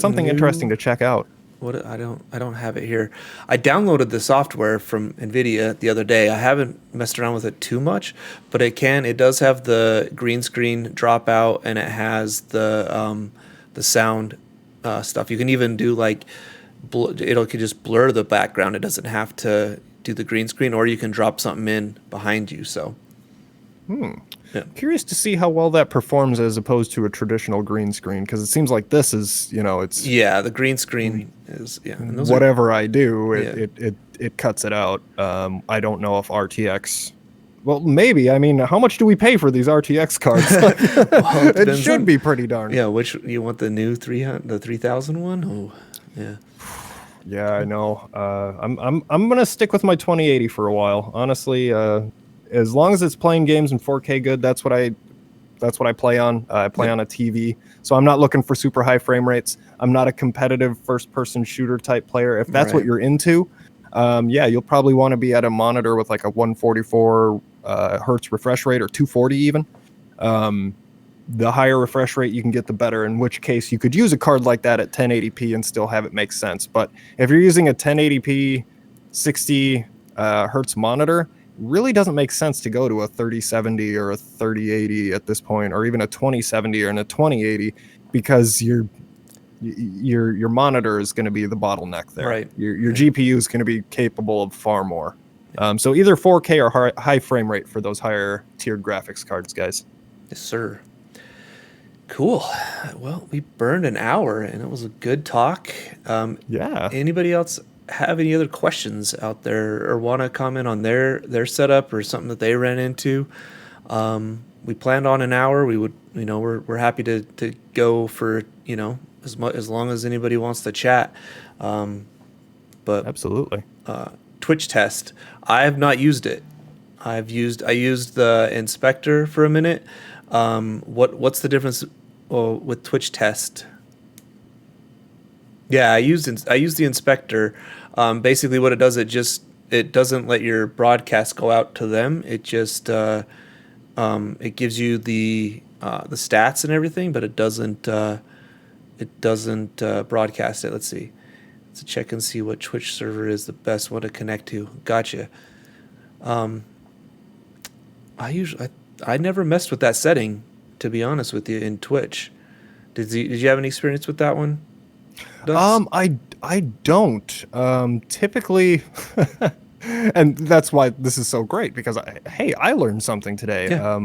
Speaker 2: Something interesting to check out.
Speaker 1: What I don't have it here. I downloaded the software from NVIDIA the other day. I haven't messed around with it too much, but it does have the green screen dropout, and it has the sound stuff. You can even do like it could just blur the background. It doesn't have to do the green screen, or you can drop something in behind you. So yeah.
Speaker 2: Curious to see how well that performs as opposed to a traditional green screen, because it seems like this is, it's
Speaker 1: the green screen is and those
Speaker 2: whatever I do, it cuts it out. I don't know if RTX. Well, maybe. I mean, how much do we pay for these RTX cards? It should be pretty darn.
Speaker 1: Yeah, which you want the new 3000 one? Oh, yeah.
Speaker 2: Yeah, I know. I'm gonna stick with my 2080 for a while. Honestly, as long as it's playing games in 4K good, that's what I play on. I play on a TV, so I'm not looking for super high frame rates. I'm not a competitive first-person shooter type player. If that's what you're into, you'll probably want to be at a monitor with like a 144 hertz refresh rate, or 240 even. The higher refresh rate you can get, the better, in which case you could use a card like that at 1080p and still have it make sense. But if you're using a 1080p 60 hertz monitor, really doesn't make sense to go to a 3070 or a 3080 at this point, or even a 2070 or a 2080, because your monitor is going to be the bottleneck there.
Speaker 1: Right.
Speaker 2: Your GPU is going to be capable of far more. So either 4K or high frame rate for those higher tiered graphics cards, guys.
Speaker 1: Yes, sir. Cool. Well, we burned an hour, and it was a good talk.
Speaker 2: Yeah.
Speaker 1: Anybody else have any other questions out there, or want to comment on their setup or something that they ran into? We planned on an hour. We would, we're happy to go for, as long as anybody wants to chat. But
Speaker 2: Absolutely.
Speaker 1: Twitch test, I have not used it. I used the inspector for a minute. What's the difference with Twitch test? Yeah, I used the inspector. Basically, what it does, it doesn't let your broadcast go out to them. It just it gives you the stats and everything, but it doesn't broadcast it. Let's see. Let's check and see what Twitch server is the best one to connect to. Gotcha. I never messed with that setting, to be honest with you, in Twitch. Did you have any experience with that one?
Speaker 2: I don't. Typically, And that's why this is so great, because I learned something today.
Speaker 1: Yeah.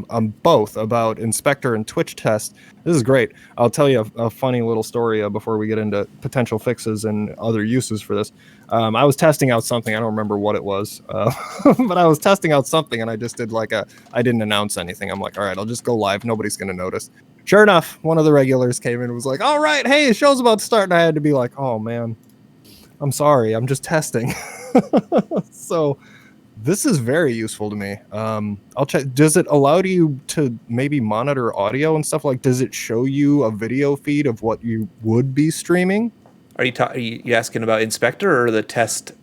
Speaker 2: Both about Inspector and Twitch test. This is great. I'll tell you a funny little story before we get into potential fixes and other uses for this. I was testing out something. I don't remember what it was, but I was testing out something, and I just did I didn't announce anything. I'm like, all right, I'll just go live. Nobody's going to notice. Sure enough, one of the regulars came in and was like, all right, hey, the show's about to start. And I had to be like, oh, man, I'm sorry. I'm just testing. So this is very useful to me. I'll check. Does it allow you to maybe monitor audio and stuff? Like, does it show you a video feed of what you would be streaming?
Speaker 1: Are you asking about Inspector or the test?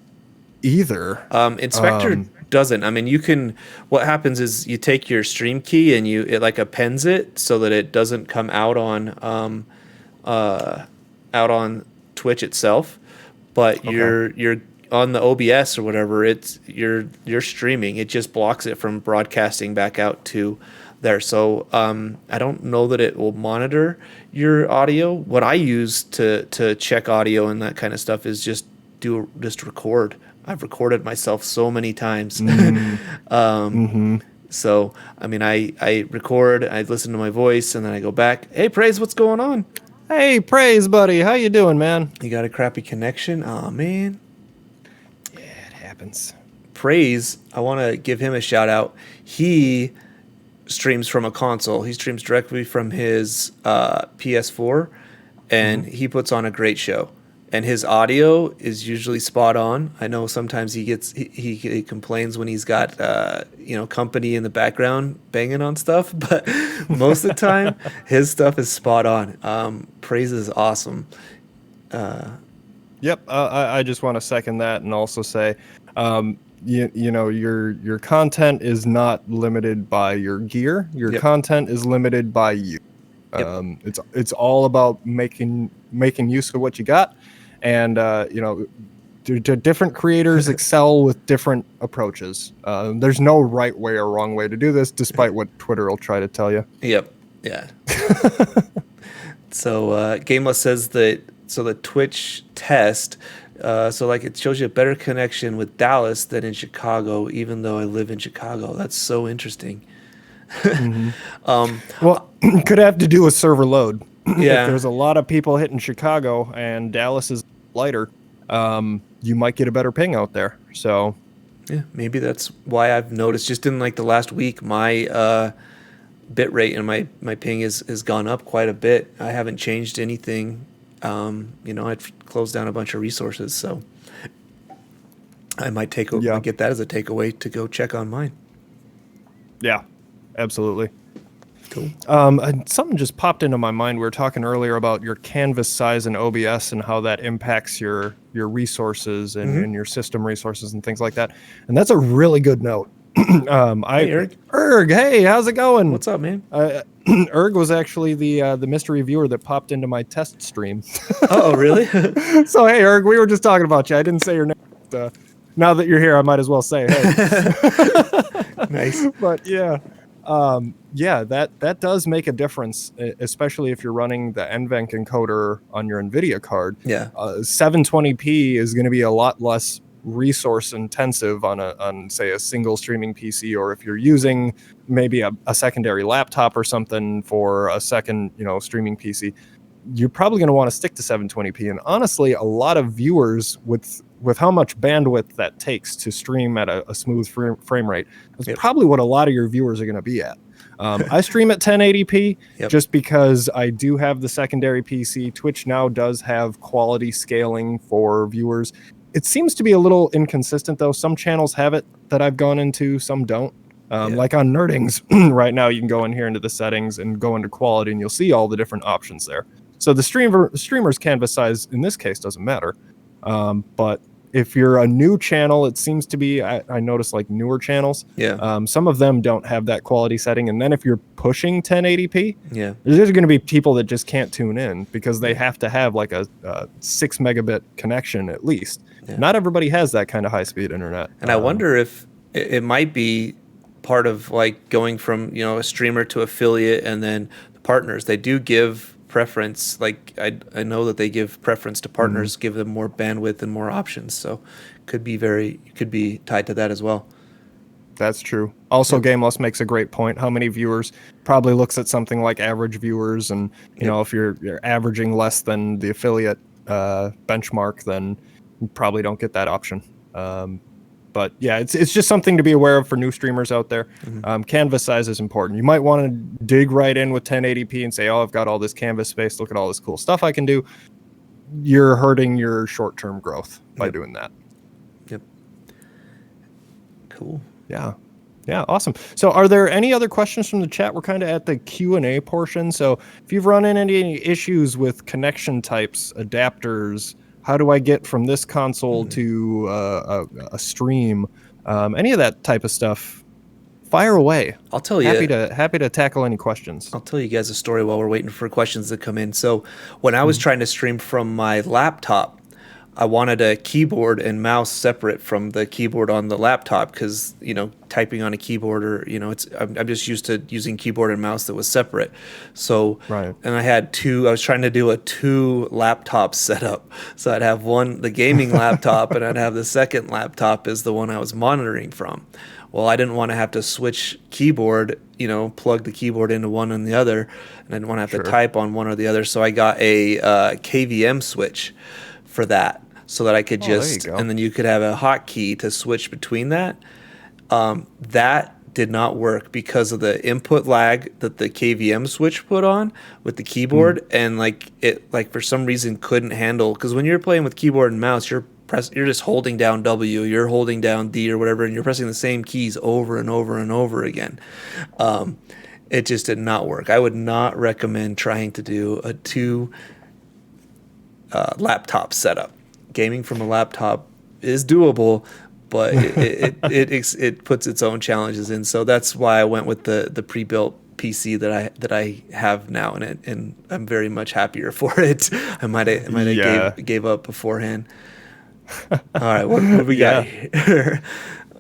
Speaker 2: Either.
Speaker 1: Inspector doesn't. I mean, you can. What happens is you take your stream key and it like appends it so that it doesn't come out on Twitch itself, but you're on the OBS or whatever. You're streaming. It just blocks it from broadcasting back out to there. So I don't know that it will monitor your audio. What I use to check audio and that kind of stuff is just record. I've recorded myself so many times. So I mean, I record, I listen to my voice, and then I go back. Hey, Praise, what's going on?
Speaker 2: Hey, Praise, buddy, how you doing, man?
Speaker 1: You got a crappy connection? Oh man.
Speaker 2: Yeah, it happens.
Speaker 1: Praise, I want to give him a shout out. He streams from a console. He streams directly from his PS4, and he puts on a great show. And his audio is usually spot on. I know sometimes he complains when he's got company in the background banging on stuff, but most of the time his stuff is spot on. Praise is awesome.
Speaker 2: Yep, I just want to second that and also say, your content is not limited by your gear. Your content is limited by you. It's all about making use of what you got, and different creators excel with different approaches. There's no right way or wrong way to do this, despite what Twitter will try to tell you.
Speaker 1: Yep. Yeah. So Gameless says that the Twitch test. So like it shows you a better connection with Dallas than in Chicago, even though I live in Chicago. That's so interesting.
Speaker 2: Well, could have to do with server load.
Speaker 1: Yeah.
Speaker 2: If there's a lot of people hitting Chicago and Dallas is lighter, you might get a better ping out there. So
Speaker 1: yeah, maybe that's why I've noticed just in like the last week, my bit rate and my ping has gone up quite a bit. I haven't changed anything. I've closed down a bunch of resources, so I might get that as a takeaway to go check on mine.
Speaker 2: Yeah, absolutely.
Speaker 1: Cool.
Speaker 2: And something just popped into my mind. We were talking earlier about your canvas size in OBS and how that impacts your resources and your system resources and things like that. And that's a really good note. Hey, Erg, hey, how's it going?
Speaker 1: What's up, man?
Speaker 2: Erg was actually the mystery viewer that popped into my test stream.
Speaker 1: Oh, really?
Speaker 2: So, hey, Erg, we were just talking about you. I didn't say your name. But, now that you're here, I might as well say, hey.
Speaker 1: Nice.
Speaker 2: But yeah. That does make a difference, especially if you're running the NVENC encoder on your NVIDIA card.
Speaker 1: Yeah.
Speaker 2: 720p is going to be a lot less resource intensive on say a single streaming PC, or if you're using maybe a secondary laptop or something for a second streaming PC, you're probably going to want to stick to 720p. And honestly, a lot of viewers with how much bandwidth that takes to stream at a smooth frame rate, that's probably what a lot of your viewers are going to be at. I stream at 1080p just because I do have the secondary PC. Twitch now does have quality scaling for viewers. It seems to be a little inconsistent, though. Some channels have it that I've gone into, some don't. Like on Nerdings right now, you can go in here into the settings and go into quality, and you'll see all the different options there. So the streamer's canvas size in this case doesn't matter. But if you're a new channel, it seems to be, I notice like newer channels.
Speaker 1: Yeah.
Speaker 2: Some of them don't have that quality setting. And then if you're pushing 1080p, there's going to be people that just can't tune in because they have to have like a 6 megabit connection at least. Yeah. Not everybody has that kind of high speed internet.
Speaker 1: And I wonder if it might be part of like going from, a streamer to affiliate and then the partners. They do give preference. Like I know that they give preference to partners, give them more bandwidth and more options. So could be tied to that as well.
Speaker 2: That's true. Also,
Speaker 1: Yep.
Speaker 2: Gameless makes a great point. How many viewers probably looks at something like average viewers, and
Speaker 1: Yep.
Speaker 2: if you're averaging less than the affiliate benchmark, then you probably don't get that option. But yeah, it's just something to be aware of for new streamers out there. Canvas size is important. You might want to dig right in with 1080p and say, "Oh, I've got all this canvas space. Look at all this cool stuff I can do." You're hurting your short-term growth by doing that.
Speaker 1: Yep. Cool.
Speaker 2: Yeah. Yeah, awesome. So are there any other questions from the chat? We're kind of at the Q&A portion. So if you've run into any issues with connection types, adapters, how do I get from this console to a stream, any of that type of stuff, fire away.
Speaker 1: I'll tell you.
Speaker 2: Happy to tackle any questions.
Speaker 1: I'll tell you guys a story while we're waiting for questions to come in. So when I was trying to stream from my laptop, I wanted a keyboard and mouse separate from the keyboard on the laptop because, typing on a keyboard or, I'm just used to using keyboard and mouse that was separate. So,
Speaker 2: Right.
Speaker 1: and I was trying to do a 2 laptop setup. So I'd have the gaming laptop, and I'd have the second laptop is the one I was monitoring from. Well, I didn't want to have to switch keyboard, plug the keyboard into one and the other, and I didn't want to have to type on one or the other. So I got a KVM switch for that, so that I could and then you could have a hotkey to switch between that. That did not work because of the input lag that the KVM switch put on with the keyboard, and it for some reason couldn't handle, because when you're playing with keyboard and mouse, you're just holding down W, you're holding down D or whatever, and you're pressing the same keys over and over and over again. It just did not work. I would not recommend trying to do a 2 laptop setup. Gaming from a laptop is doable, but it puts its own challenges in. So that's why I went with the pre-built PC that I have now, and I'm very much happier for it. I might have gave up beforehand. All right, what do we got here?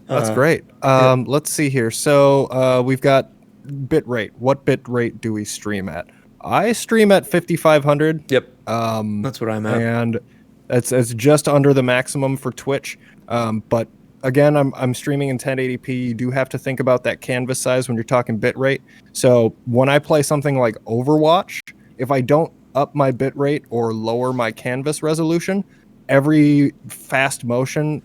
Speaker 2: That's great. Let's see here. So we've got bit rate. What bit rate do we stream at? I stream at 5500.
Speaker 1: Yep. That's what I'm at.
Speaker 2: And it's just under the maximum for Twitch. But again, I'm streaming in 1080p. You do have to think about that canvas size when you're talking bit rate. So when I play something like Overwatch, if I don't up my bit rate or lower my canvas resolution, every fast motion,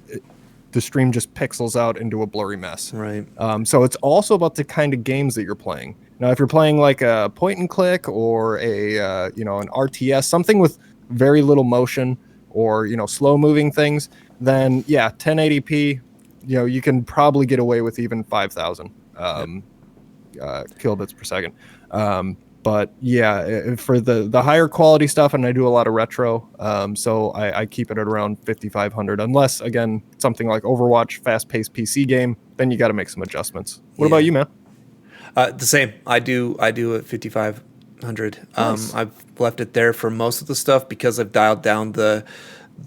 Speaker 2: the stream just pixels out into a blurry mess.
Speaker 1: Right.
Speaker 2: So it's also about the kind of games that you're playing. Now, if you're playing like a point and click or an RTS, something with very little motion or slow moving things, then 1080p, you can probably get away with even 5,000 kilobits per second. But for the higher quality stuff, and I do a lot of retro, so I keep it at around 5,500. Unless, again, something like Overwatch, fast-paced PC game, then you got to make some adjustments. What about you, man?
Speaker 1: The same. I do at 5,500.
Speaker 2: Nice.
Speaker 1: I've left it there for most of the stuff because I've dialed down the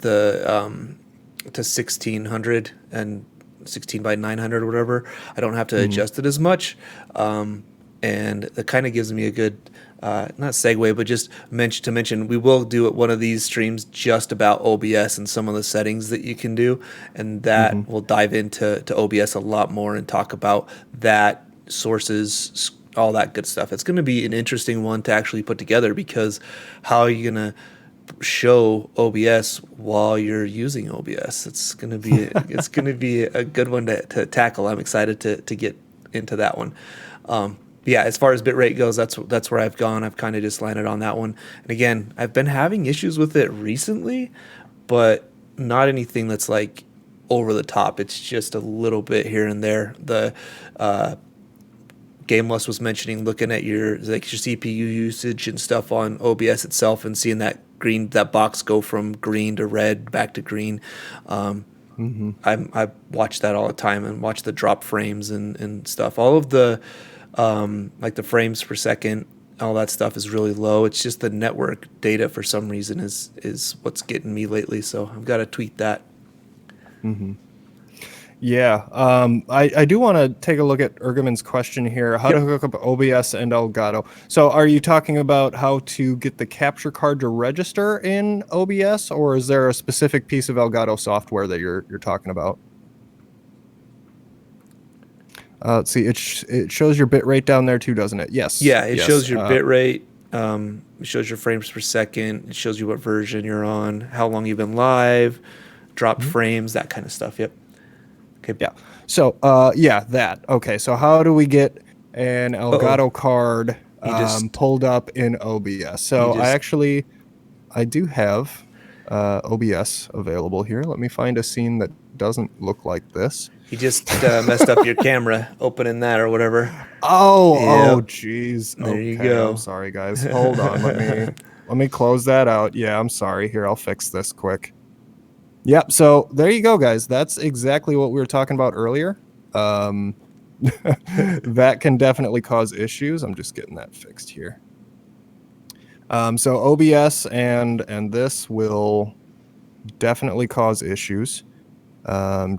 Speaker 1: to 1,600 and 16 by 900 or whatever. I don't have to adjust it as much. And it kind of gives me a good, not segue, but just to mention, we will do one of these streams just about OBS and some of the settings that you can do. And that we'll dive into OBS a lot more and talk about that, sources, all that good stuff. It's going to be an interesting one to actually put together, because how are you going to show OBS while you're using OBS? It's going to be a good one to tackle. I'm excited to get into that one. As far as bitrate goes, that's where I've gone. I've kind of just landed on that one. And again, I've been having issues with it recently, but not anything that's like over the top. It's just a little bit here and there. The Gameless was mentioning looking at your CPU usage and stuff on OBS itself and seeing that box go from green to red back to green. I watch that all the time and watch the drop frames and stuff. All of the like the frames per second, all that stuff is really low. It's just the network data for some reason is what's getting me lately. So I've got to tweak that.
Speaker 2: Yeah. I do want to take a look at Ergoman's question here. How to
Speaker 1: Yep.
Speaker 2: hook up OBS and Elgato. So are you talking about how to get the capture card to register in OBS, or is there a specific piece of Elgato software that you're talking about? Let's see. It shows your bit rate down there too, doesn't it? Yes.
Speaker 1: Yeah, it
Speaker 2: Yes.
Speaker 1: shows your bit rate. It shows your frames per second. It shows you what version you're on, how long you've been live, dropped
Speaker 2: Mhm.
Speaker 1: frames, that kind of stuff. Yep. Okay.
Speaker 2: Yeah. So, yeah, that. Okay. So how do we get an
Speaker 1: Uh-oh.
Speaker 2: Elgato card
Speaker 1: You just
Speaker 2: pulled up in OBS?
Speaker 1: you
Speaker 2: So
Speaker 1: just
Speaker 2: I do have OBS available here. Let me find a scene that doesn't look like this.
Speaker 1: you just messed up your camera opening that or whatever.
Speaker 2: Oh,
Speaker 1: Yep.
Speaker 2: geez.
Speaker 1: There you
Speaker 2: Okay, I'm
Speaker 1: go.
Speaker 2: sorry, guys. Hold on. Let me close that out. Yeah, I'm sorry. Here, I'll fix this quick. Yep. So there you go, guys. That's exactly what we were talking about earlier. Um, that can definitely cause issues. I'm just getting that fixed here. So OBS and this will definitely cause issues.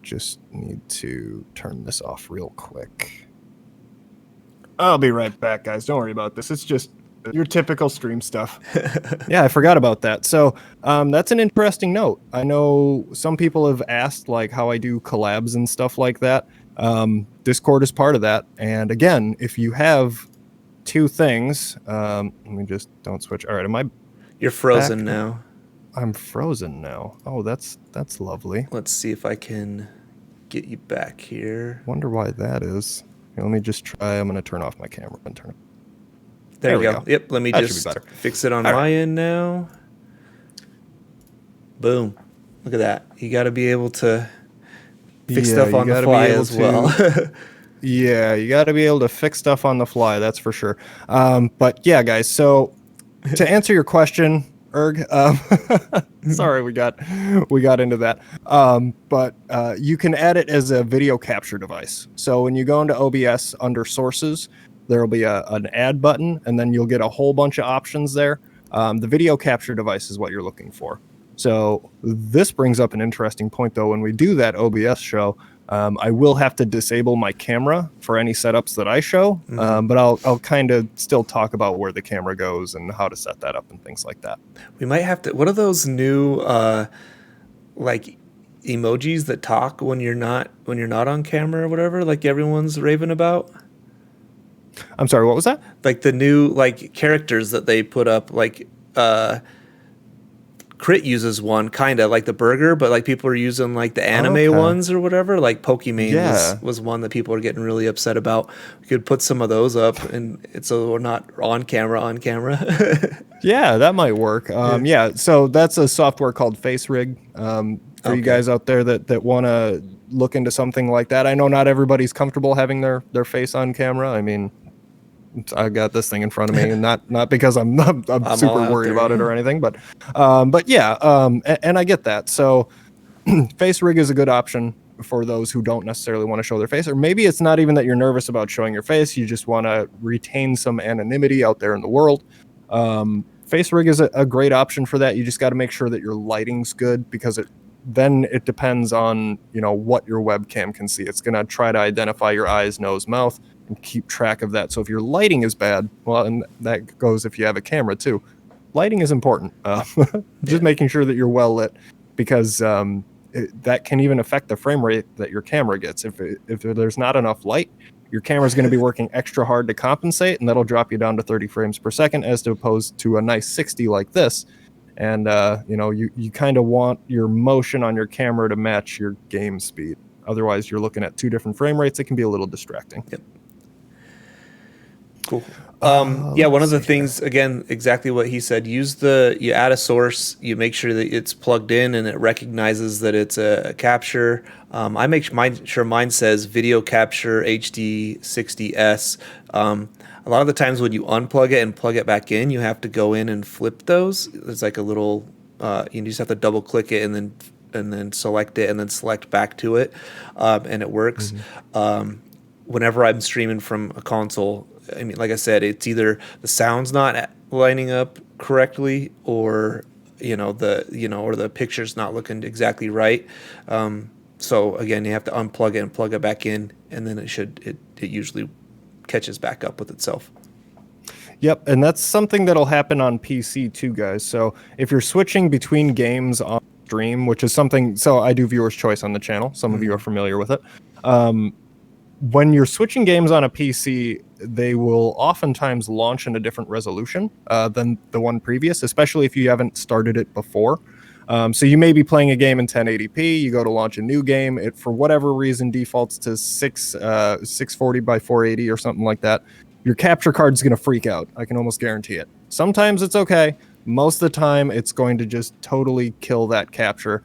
Speaker 2: Just need to turn this off real quick. I'll be right back, guys. Don't worry about this. It's just your typical stream stuff. Yeah, I forgot about that. So that's an interesting note. I know some people have asked like how I do collabs and stuff like that. Discord is part of that. And again, if you have two things, let me just don't switch. All right, am I
Speaker 1: You're frozen
Speaker 2: back?
Speaker 1: now.
Speaker 2: I'm frozen now. Oh, that's lovely.
Speaker 1: Let's see if I can get you back here.
Speaker 2: Wonder why that is. Here, let me just try. I'm going to turn off my camera and turn it.
Speaker 1: There
Speaker 2: There
Speaker 1: you
Speaker 2: we
Speaker 1: go.
Speaker 2: go.
Speaker 1: Yep, let me
Speaker 2: That should be
Speaker 1: just
Speaker 2: better.
Speaker 1: fix it on
Speaker 2: All
Speaker 1: my
Speaker 2: right.
Speaker 1: end now. Boom. Look at that. You got to be able to fix
Speaker 2: Yeah,
Speaker 1: stuff
Speaker 2: you
Speaker 1: on the
Speaker 2: gotta be
Speaker 1: fly
Speaker 2: able
Speaker 1: as well.
Speaker 2: Yeah, you got to be able to fix stuff on the fly. That's for sure. But yeah, guys. So to answer your question, Erg, sorry we got into that. But you can add it as a video capture device. So when you go into OBS under sources, there will be an add button, and then you'll get a whole bunch of options there. The video capture device is what you're looking for. So this brings up an interesting point, though. When we do that OBS show, I will have to disable my camera for any setups that I show, but I'll kind of still talk about where the camera goes and how to set that up and things like that.
Speaker 1: We might have to. What are those new like emojis that talk when you're not on camera or whatever? Like everyone's raving about.
Speaker 2: I'm sorry, what was that?
Speaker 1: Like the new like characters that they put up. Like Crit uses one kind of like the burger, but like people are using like the anime
Speaker 2: Okay.
Speaker 1: ones or whatever. Like Pokimane
Speaker 2: Yeah.
Speaker 1: was one that people are getting really upset about. We could put some of those up, and it's so we're not on camera.
Speaker 2: Yeah, that might work. Yeah, so that's a software called FaceRig. For you
Speaker 1: Okay.
Speaker 2: guys out there that want to look into something like that, I know not everybody's comfortable having their face on camera. I mean, I got this thing in front of me, and not because I'm
Speaker 1: I'm all
Speaker 2: super
Speaker 1: out
Speaker 2: worried
Speaker 1: there,
Speaker 2: about it
Speaker 1: yeah.
Speaker 2: or anything, but yeah, and I get that. So FaceRig is a good option for those who don't necessarily want to show their face, or maybe it's not even that you're nervous about showing your face. You just want to retain some anonymity out there in the world. FaceRig is a great option for that. You just got to make sure that your lighting's good, because then it depends on what your webcam can see. It's going to try to identify your eyes, nose, mouth, and keep track of that. So if your lighting is bad, well, and that goes if you have a camera too, lighting is important. Just making sure that you're well lit, because that can even affect the frame rate that your camera gets. If there's not enough light, your camera is going to be working extra hard to compensate, and that'll drop you down to 30 frames per second as opposed to a nice 60 like this. And you kind of want your motion on your camera to match your game speed. Otherwise, you're looking at two different frame rates. It can be a little distracting.
Speaker 1: Yep. Cool. Yeah, one of the
Speaker 2: let's see here.
Speaker 1: things, again, exactly what he said. You add a source, you make sure that it's plugged in and it recognizes that it's a capture. I make sure mine says video capture HD 60S. A lot of the times when you unplug it and plug it back in, you have to go in and flip those. There's like a little, you just have to double click it and then select it and then select back to it, and it works. Whenever I'm streaming from a console, I mean, like I said, it's either the sound's not lining up correctly, or or the picture's not looking exactly right. So again, you have to unplug it and plug it back in, and then it usually catches back up with itself.
Speaker 2: Yep, and that's something that'll happen on PC too, guys. So if you're switching between games on stream, which is something, so I do viewers choice on the channel. Some of you are familiar with it. When you're switching games on a PC, they will oftentimes launch in a different resolution than the one previous, especially if you haven't started it before. So you may be playing a game in 1080p. You go to launch a new game. It, for whatever reason, defaults to 640 by 480 or something like that. Your capture card's going to freak out. I can almost guarantee it. Sometimes it's okay. Most of the time, it's going to just totally kill that capture.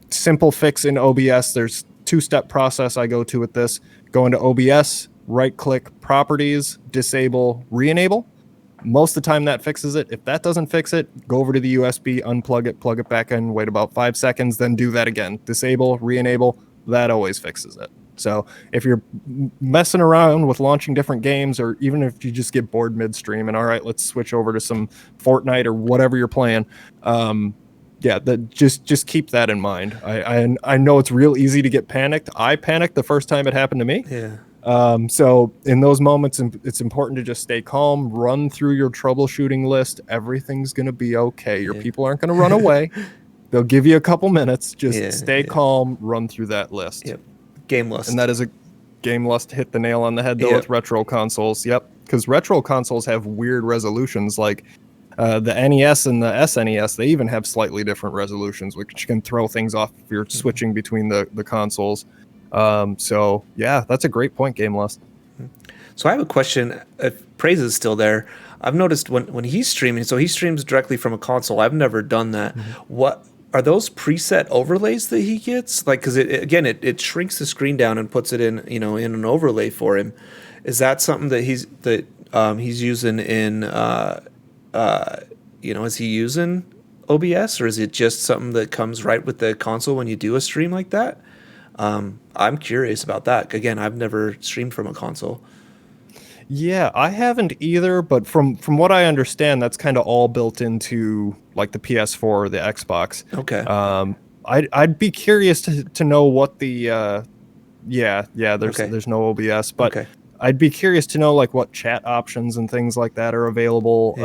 Speaker 2: Simple fix in OBS. There's two-step process I go to with this. Go into OBS, right-click Properties, Disable, Re-enable. Most of the time that fixes it. If that doesn't fix it, go over to the USB, unplug it, plug it back in, wait about 5 seconds, then do that again. Disable, re-enable, that always fixes it. So if you're messing around with launching different games, or even if you just get bored midstream and all right, let's switch over to some Fortnite or whatever you're playing, just keep that in mind. I know it's real easy to get panicked. I panicked the first time it happened to me.
Speaker 1: Yeah.
Speaker 2: So in those moments, it's important to just stay calm, run through your troubleshooting list. Everything's going to be okay. Your people aren't going to run away. They'll give you a couple minutes. Just stay calm, run through that list.
Speaker 1: Yep. Game lust.
Speaker 2: And that is a game lust. Hit the nail on the head, though, with retro consoles. Yep. Because retro consoles have weird resolutions, like the NES and the SNES. They even have slightly different resolutions, which can throw things off if you're switching between the consoles. So yeah, that's a great point, Game Lust.
Speaker 1: So I have a question. If Praise is still there, I've noticed when he's streaming, so he streams directly from a console. I've never done that. What are those preset overlays that he gets? Like, because it shrinks the screen down and puts it in, in an overlay for him. Is that something that he's using in, is he using OBS, or is it just something that comes right with the console when you do a stream like that? I'm curious about that. Again, I've never streamed from a console.
Speaker 2: Yeah, I haven't either, but from what I understand, that's kind of all built into like the PS4 or the Xbox.
Speaker 1: Okay.
Speaker 2: I'd be curious to know what the there's no OBS, but I'd be curious to know like what chat options and things like that are available.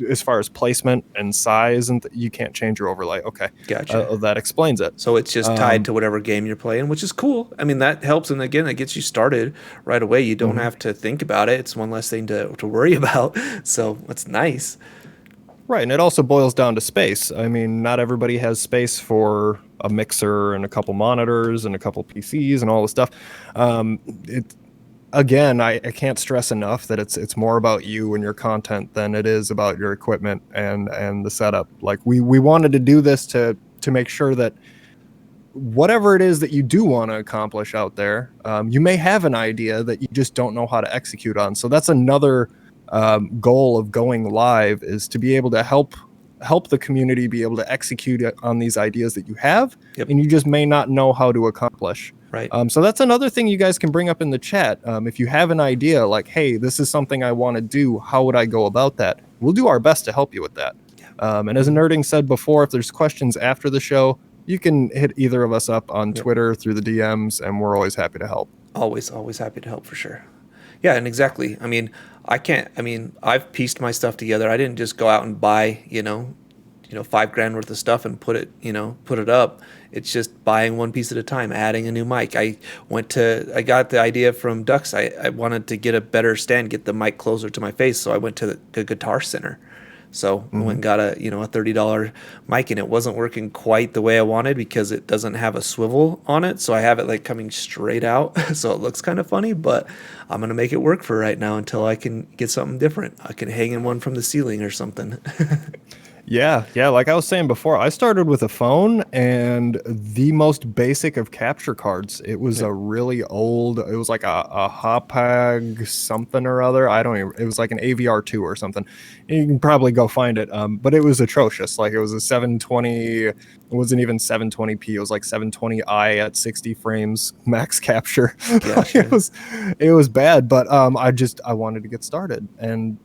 Speaker 2: As far as placement and size, and you can't change your overlay. Okay,
Speaker 1: gotcha.
Speaker 2: That explains it.
Speaker 1: So it's just tied to whatever game you're playing, which is cool. I mean, that helps, and again, it gets you started right away. You don't have to think about it. It's one less thing to worry about. So it's nice.
Speaker 2: Right, and it also boils down to space. I mean, not everybody has space for a mixer and a couple monitors and a couple PCs and all this stuff. Again, I can't stress enough that it's more about you and your content than it is about your equipment and the setup. Like we wanted to do this to make sure that whatever it is that you do want to accomplish out there, you may have an idea that you just don't know how to execute on. So that's another goal of going live, is to be able to help the community be able to execute on these ideas that you have, and you just may not know how to accomplish.
Speaker 1: Right.
Speaker 2: So that's another thing you guys can bring up in the chat. If you have an idea like, hey, this is something I want to do, how would I go about that? We'll do our best to help you with that. And as Nerding said before, if there's questions after the show, you can hit either of us up on Twitter through the DMs, and we're always happy to help.
Speaker 1: Always happy to help, for sure. Yeah, and exactly. I mean, I've pieced my stuff together. I didn't just go out and buy, $5,000 worth of stuff and put it up. It's just buying one piece at a time, adding a new mic. I got the idea from Ducks. I wanted to get a better stand, get the mic closer to my face. So I went to the Guitar Center. So I went and got a $30 mic, and it wasn't working quite the way I wanted because it doesn't have a swivel on it. So I have it like coming straight out. So it looks kind of funny, but I'm going to make it work for right now until I can get something different. I can hang in one from the ceiling or something.
Speaker 2: Yeah. Like I was saying before, I started with a phone and the most basic of capture cards. It was a really old, it was like a Hopag something or other. It was like an AVR2 or something. You can probably go find it. But it was atrocious. Like it was a 720, it wasn't even 720p. It was like 720i at 60 frames max capture.
Speaker 1: Gotcha.
Speaker 2: It was bad, but I wanted to get started. And,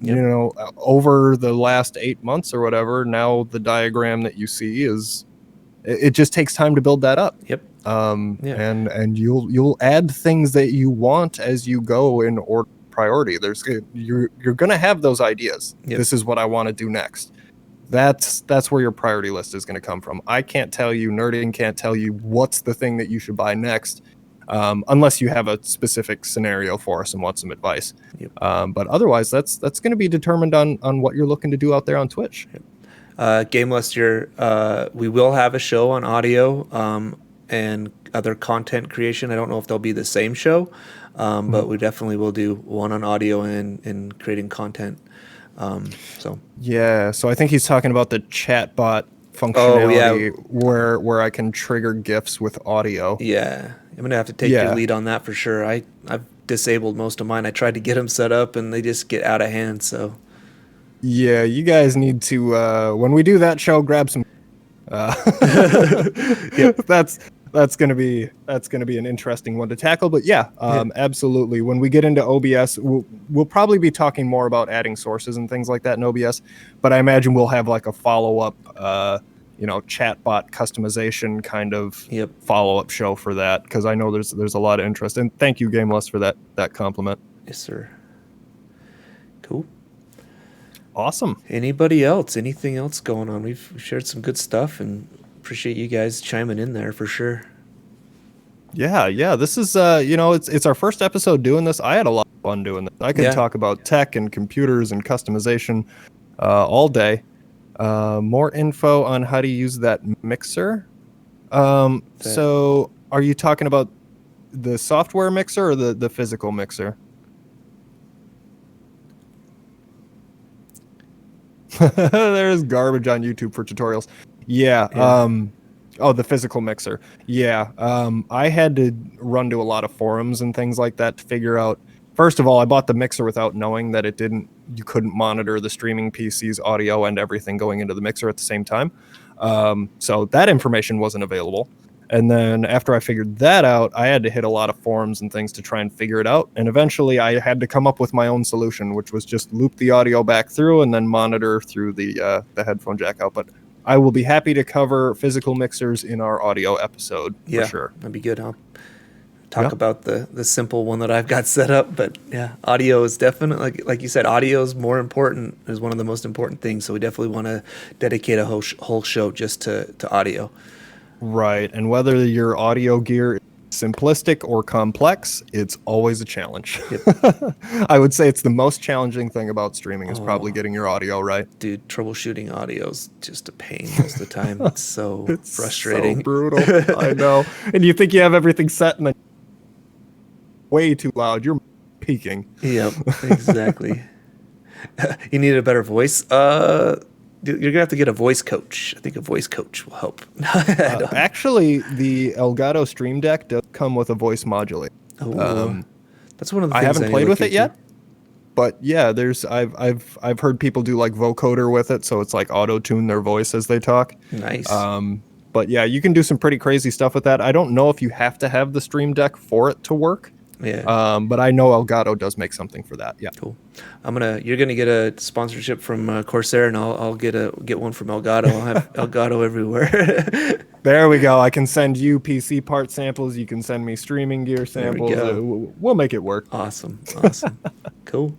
Speaker 2: over the last 8 months or whatever, now the diagram that you see is it just takes time to build that up.
Speaker 1: Yep. Yeah.
Speaker 2: And you'll add things that you want as you go in order priority. You're gonna have those ideas.
Speaker 1: Yep.
Speaker 2: This is what I want to do next. That's where your priority list is going to come from. I can't tell you, Nerding can't tell you what's the thing that you should buy next, unless you have a specific scenario for us and want some advice.
Speaker 1: Yep.
Speaker 2: But otherwise, that's going to be determined on what you're looking to do out there on Twitch.
Speaker 1: Yep. Game Luster, we will have a show on audio and other content creation. I don't know if they'll be the same show, but we definitely will do one on audio and creating content. So
Speaker 2: I think he's talking about the chatbot functionality where I can trigger GIFs with audio.
Speaker 1: Yeah, I'm gonna have to take your lead on that for sure. I've disabled most of mine. I tried to get them set up and they just get out of hand. So
Speaker 2: yeah, you guys need to when we do that show, grab some. Yep. That's gonna be an interesting one to tackle. But absolutely. When we get into OBS, we'll probably be talking more about adding sources and things like that in OBS. But I imagine we'll have like a follow-up, chatbot customization kind of follow-up show for that, because I know there's a lot of interest. And thank you, Gameless, for that compliment.
Speaker 1: Yes, sir. Cool.
Speaker 2: Awesome.
Speaker 1: Anybody else? Anything else going on? We've shared some good stuff and appreciate you guys chiming in there for sure.
Speaker 2: Yeah. This is it's our first episode doing this. I had a lot of fun doing this. I could talk about tech and computers and customization all day. More info on how to use that mixer. So are you talking about the software mixer or the physical mixer? There's garbage on YouTube for tutorials. The physical mixer. I had to run to a lot of forums and things like that to figure out. First of all, I bought the mixer without knowing that you couldn't monitor the streaming PC's audio and everything going into the mixer at the same time. So that information wasn't available. And then after I figured that out, I had to hit a lot of forums and things to try and figure it out. And eventually I had to come up with my own solution, which was just loop the audio back through and then monitor through the headphone jack out. But I will be happy to cover physical mixers in our audio episode for sure.
Speaker 1: That'd be good. I'll talk about the simple one that I've got set up. But audio is definitely, like you said, audio is one of the most important things. So we definitely want to dedicate a whole show just to audio.
Speaker 2: Right, and whether your audio gear is simplistic or complex, it's always a challenge. Yep. I would say it's the most challenging thing about streaming is probably getting your audio right.
Speaker 1: Dude, troubleshooting audio is just a pain most of the time. It's so frustrating.
Speaker 2: So brutal. I know. And you think you have everything set and then way too loud. You're peaking.
Speaker 1: Yep, exactly. You need a better voice? You're going to have to get a voice coach. I think a voice coach will help.
Speaker 2: Actually, the Elgato Stream Deck does come with a voice modulator.
Speaker 1: That's one of the things
Speaker 2: I haven't played with it yet. But I've heard people do like vocoder with it, so it's like auto-tune their voice as they talk.
Speaker 1: Nice.
Speaker 2: But you can do some pretty crazy stuff with that. I don't know if you have to have the Stream Deck for it to work.
Speaker 1: Yeah.
Speaker 2: But I know Elgato does make something for that. Yeah.
Speaker 1: Cool. You're gonna get a sponsorship from Corsair, and I'll get one from Elgato. I'll have Elgato everywhere.
Speaker 2: There we go. I can send you PC part samples. You can send me streaming gear samples. We'll make it work.
Speaker 1: Awesome. Cool.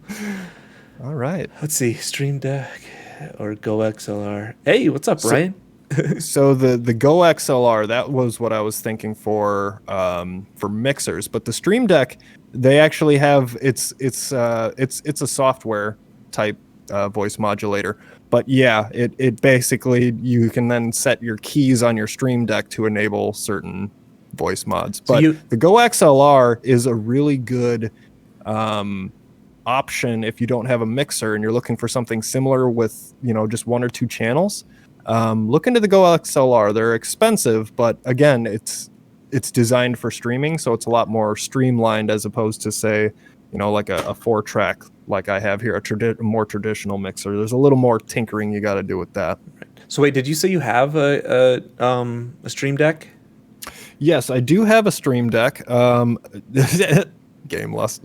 Speaker 2: All right.
Speaker 1: Let's see. Stream Deck or Go XLR. Hey, what's up, Brian?
Speaker 2: So the Go XLR, that was what I was thinking for mixers, but the Stream Deck, they actually have it's a software type voice modulator. But it basically, you can then set your keys on your Stream Deck to enable certain voice mods. But the Go XLR is a really good option if you don't have a mixer and you're looking for something similar with just one or two channels. Look into the Go XLR. They're expensive, but again, it's designed for streaming, so it's a lot more streamlined as opposed to, say, like a 4-track like I have here, a more traditional mixer. There's a little more tinkering you got to do with that.
Speaker 1: Right. So wait, did you say you have a Stream Deck?
Speaker 2: Yes, I do have a Stream Deck. Game Lust.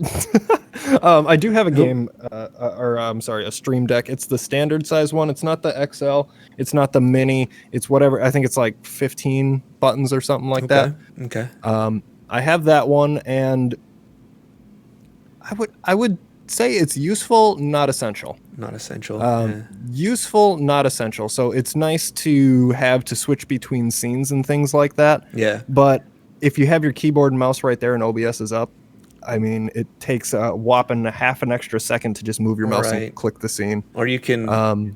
Speaker 2: I do have a game, or I'm sorry, a Stream Deck. It's the standard size one. It's not the XL. It's not the mini. It's whatever. I think it's like 15 buttons or something like
Speaker 1: Okay.
Speaker 2: that.
Speaker 1: Okay.
Speaker 2: I have that one, and I would say it's useful, not essential.
Speaker 1: Not essential. Yeah.
Speaker 2: Useful, not essential. So it's nice to have to switch between scenes and things like that.
Speaker 1: Yeah.
Speaker 2: But if you have your keyboard and mouse right there and OBS is up, I mean, it takes a whopping half an extra second to just move your mouse
Speaker 1: Right.
Speaker 2: and click the scene.
Speaker 1: Or you can,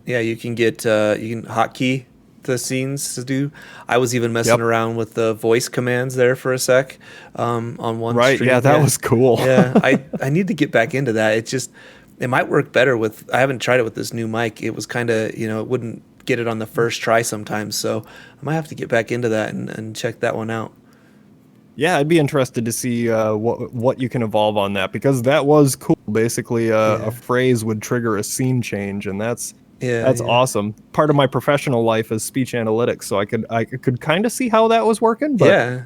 Speaker 1: you can get you can hotkey the scenes to do. I was even messing
Speaker 2: Yep.
Speaker 1: around with the voice commands there for a sec on one
Speaker 2: Right,
Speaker 1: stream.
Speaker 2: yeah, that was cool.
Speaker 1: Yeah, I need to get back into that. It might work better with. I haven't tried it with this new mic. It was kind of it wouldn't get it on the first try sometimes. So I might have to get back into that and check that one out.
Speaker 2: Yeah, I'd be interested to see what you can evolve on that, because that was cool. Basically, a phrase would trigger a scene change, and that's awesome. Part of my professional life is speech analytics, so I could kind of see how that was working. But
Speaker 1: Yeah.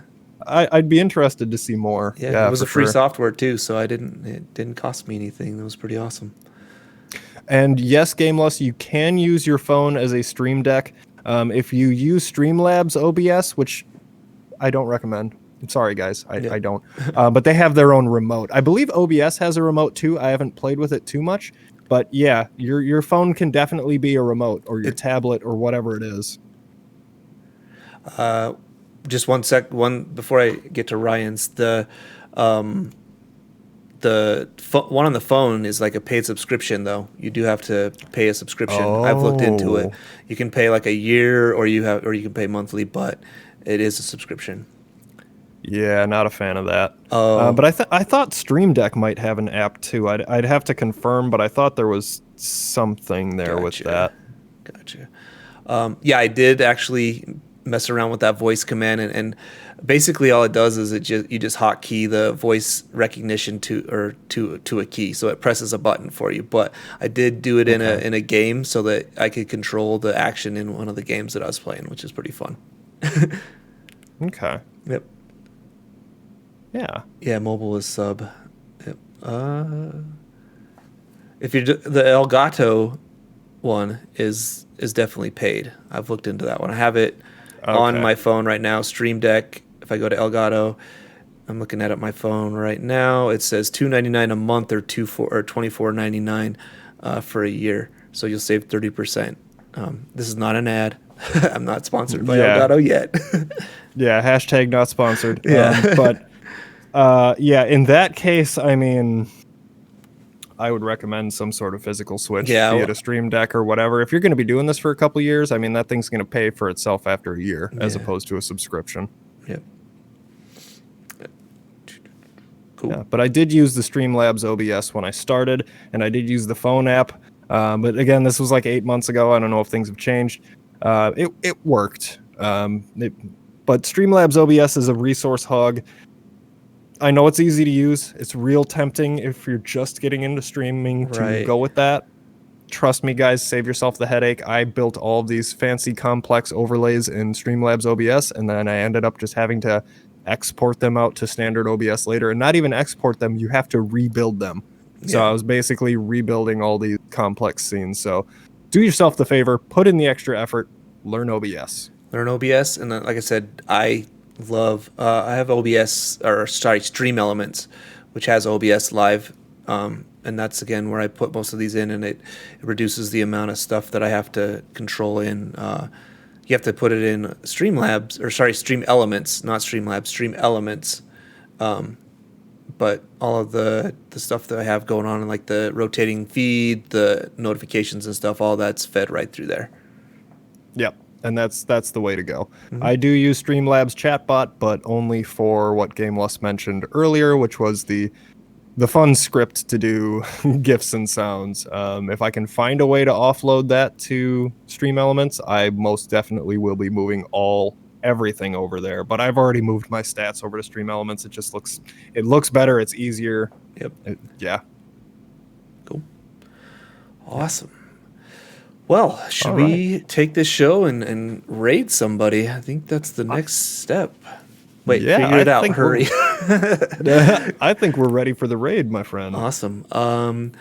Speaker 2: I'd be interested to see more.
Speaker 1: Yeah, it was
Speaker 2: for
Speaker 1: a free
Speaker 2: sure.
Speaker 1: software too, so it didn't cost me anything. That was pretty awesome.
Speaker 2: And yes, Gameless, you can use your phone as a Stream Deck. If you use Streamlabs OBS, which I don't recommend. I'm sorry, guys. I don't. But they have their own remote. I believe OBS has a remote too. I haven't played with it too much. But yeah, your phone can definitely be a remote, or your tablet, or whatever it is.
Speaker 1: Just one before I get to Ryan's. The one on the phone is like a paid subscription, though. You do have to pay a subscription. I've looked into it.
Speaker 2: Oh.
Speaker 1: You can pay like a year, or you can pay monthly, but it is a subscription.
Speaker 2: Yeah, not a fan of that.
Speaker 1: Oh.
Speaker 2: But I thought Stream Deck might have an app too. I'd have to confirm, but I thought there was something there with that.
Speaker 1: Gotcha. Yeah, I did actually mess around with that voice command, and basically all it does is you just hotkey the voice recognition to a key, so it presses a button for you. But I did do it in a game so that I could control the action in one of the games that I was playing, which is pretty fun.
Speaker 2: Okay.
Speaker 1: Yep.
Speaker 2: Yeah.
Speaker 1: Yeah, mobile is sub. Yep. If you the Elgato one is definitely paid. I've looked into that one. I have it on my phone right now. Stream Deck. If I go to Elgato, I'm looking at it on my phone right now. It says $2.99 a month or $24.99 for a year. So you'll save 30%. This is not an ad. I'm not sponsored by Elgato yet.
Speaker 2: Yeah. Hashtag not sponsored.
Speaker 1: Yeah.
Speaker 2: Yeah. In that case, I mean, I would recommend some sort of physical switch, be it a Stream Deck or whatever. If you're going to be doing this for a couple years, I mean, that thing's going to pay for itself after a year, as opposed to a subscription.
Speaker 1: Yep. Cool.
Speaker 2: Yeah, but I did use the Streamlabs OBS when I started, and I did use the phone app. But again, this was like 8 months ago. I don't know if things have changed. It worked. But Streamlabs OBS is a resource hog. I know it's easy to use. It's real tempting if you're just getting into streaming to go with that. Trust me, guys, save yourself the headache. I built all of these fancy, complex overlays in Streamlabs OBS, and then I ended up just having to export them out to standard OBS later. And not even export them, you have to rebuild them. So I was basically rebuilding all these complex scenes. So do yourself the favor, put in the extra effort, learn OBS.
Speaker 1: Learn OBS, and then, like I said, I have Stream Elements, which has OBS Live, and that's again where I put most of these in, and it reduces the amount of stuff that I have to control in. You have to put it in Stream Elements, not Streamlabs, Stream Elements. But all of the stuff that I have going on, like the rotating feed, the notifications and stuff, all that's fed right through there.
Speaker 2: Yep. And that's the way to go. Mm-hmm. I do use Streamlabs chatbot, but only for what Gameless mentioned earlier, which was the fun script to do GIFs and sounds. If I can find a way to offload that to Stream Elements, I most definitely will be moving everything over there. But I've already moved my stats over to Stream Elements. It just looks better. It's easier.
Speaker 1: Yep.
Speaker 2: Yeah.
Speaker 1: Cool. Awesome. Well, should we take this show and raid somebody? I think that's the next step. Wait, figure it out. Hurry.
Speaker 2: I think we're ready for the raid, my friend.
Speaker 1: Awesome.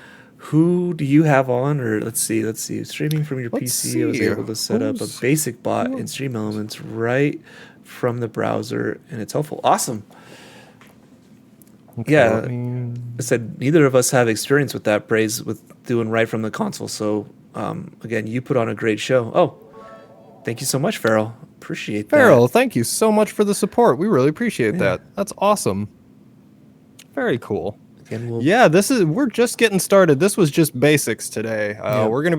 Speaker 1: Who do you have on? Or let's see. Streaming from your
Speaker 2: Let's
Speaker 1: PC, I was
Speaker 2: see.
Speaker 1: able to set up a basic bot
Speaker 2: Who
Speaker 1: in Stream Elements right from the browser, and it's helpful. Awesome.
Speaker 2: Okay, let
Speaker 1: Yeah,
Speaker 2: me.
Speaker 1: I said neither of us have experience with that praise with doing right from the console. So again, you put on a great show. Oh, thank you so much, Farrell. Appreciate that.
Speaker 2: Farrell, thank you so much for the support. We really appreciate
Speaker 1: Yeah.
Speaker 2: that. That's awesome. Very cool.
Speaker 1: Again, we'll.
Speaker 2: Yeah, we're just getting started. This was just basics today.
Speaker 1: Yep.
Speaker 2: We're gonna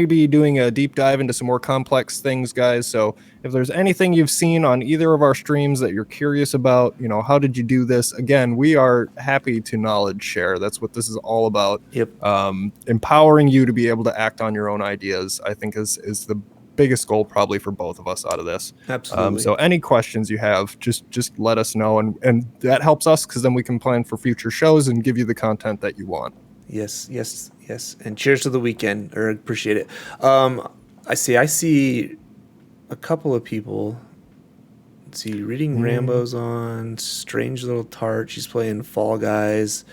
Speaker 2: be doing a deep dive into some more complex things, guys. So if there's anything you've seen on either of our streams that you're curious about, how did you do this? Again, we are happy to knowledge share. That's what this is all about.
Speaker 1: Yep.
Speaker 2: Empowering you to be able to act on your own ideas, I think is the biggest goal probably for both of us out of this.
Speaker 1: Absolutely.
Speaker 2: So any questions you have, just let us know, and that helps us because then we can plan for future shows and give you the content that you want.
Speaker 1: Yes, yes, yes. And cheers to the weekend. Or appreciate it. I see a couple of people. Let's see, reading Rambo's on. Strange Little Tart. She's playing Fall Guys.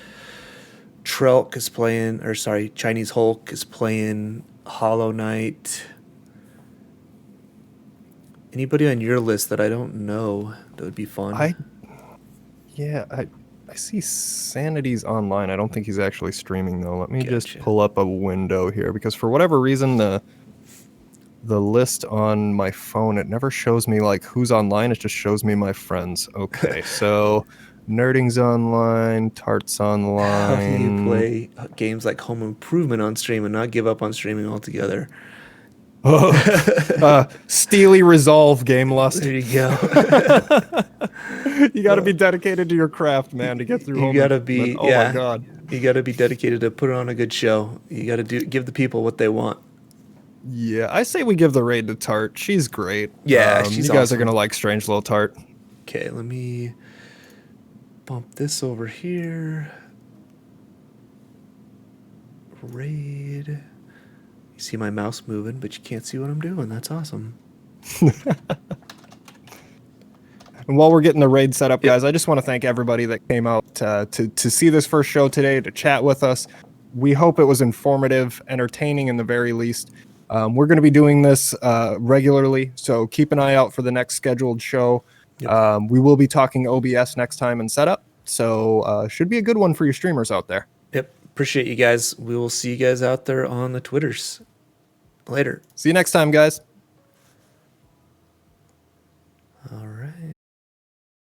Speaker 1: Trelk is playing, or sorry, Chinese Hulk is playing Hollow Knight. Anybody on your list that I don't know that would be fun?
Speaker 2: I see Sanity's online. I don't think he's actually streaming though. Let me just
Speaker 1: Gotcha.
Speaker 2: pull up a window here because for whatever reason the list on my phone, it never shows me like who's online. It just shows me my friends. Okay, so Nerding's online, Tart's
Speaker 1: How do you
Speaker 2: online.
Speaker 1: play games like Home Improvement on stream and not give up on streaming altogether?
Speaker 2: Steely Resolve game lust.
Speaker 1: There you go.
Speaker 2: You got to be dedicated to your craft, man, to get through.
Speaker 1: You
Speaker 2: Home
Speaker 1: gotta
Speaker 2: Improvement.
Speaker 1: be,
Speaker 2: Oh
Speaker 1: yeah.
Speaker 2: my god.
Speaker 1: You gotta be dedicated to put on a good show. You gotta give the people what they want.
Speaker 2: Yeah, I say we give the raid to Tart. She's great.
Speaker 1: Yeah, she's
Speaker 2: you guys are
Speaker 1: awesome.
Speaker 2: gonna like Strange Little Tart.
Speaker 1: Okay, let me bump this over here. Raid. You see my mouse moving, but you can't see what I'm doing. That's awesome.
Speaker 2: And while we're getting the raid set up, guys, I just want to thank everybody that came out to see this first show today, to chat with us. We hope it was informative, entertaining in the very least. We're going to be doing this regularly, so keep an eye out for the next scheduled show.
Speaker 1: Yep.
Speaker 2: We will be talking OBS next time and setup, so should be a good one for your streamers out there.
Speaker 1: Yep. Appreciate you guys. We will see you guys out there on the Twitters. Later.
Speaker 2: See you next time, guys.
Speaker 1: All right.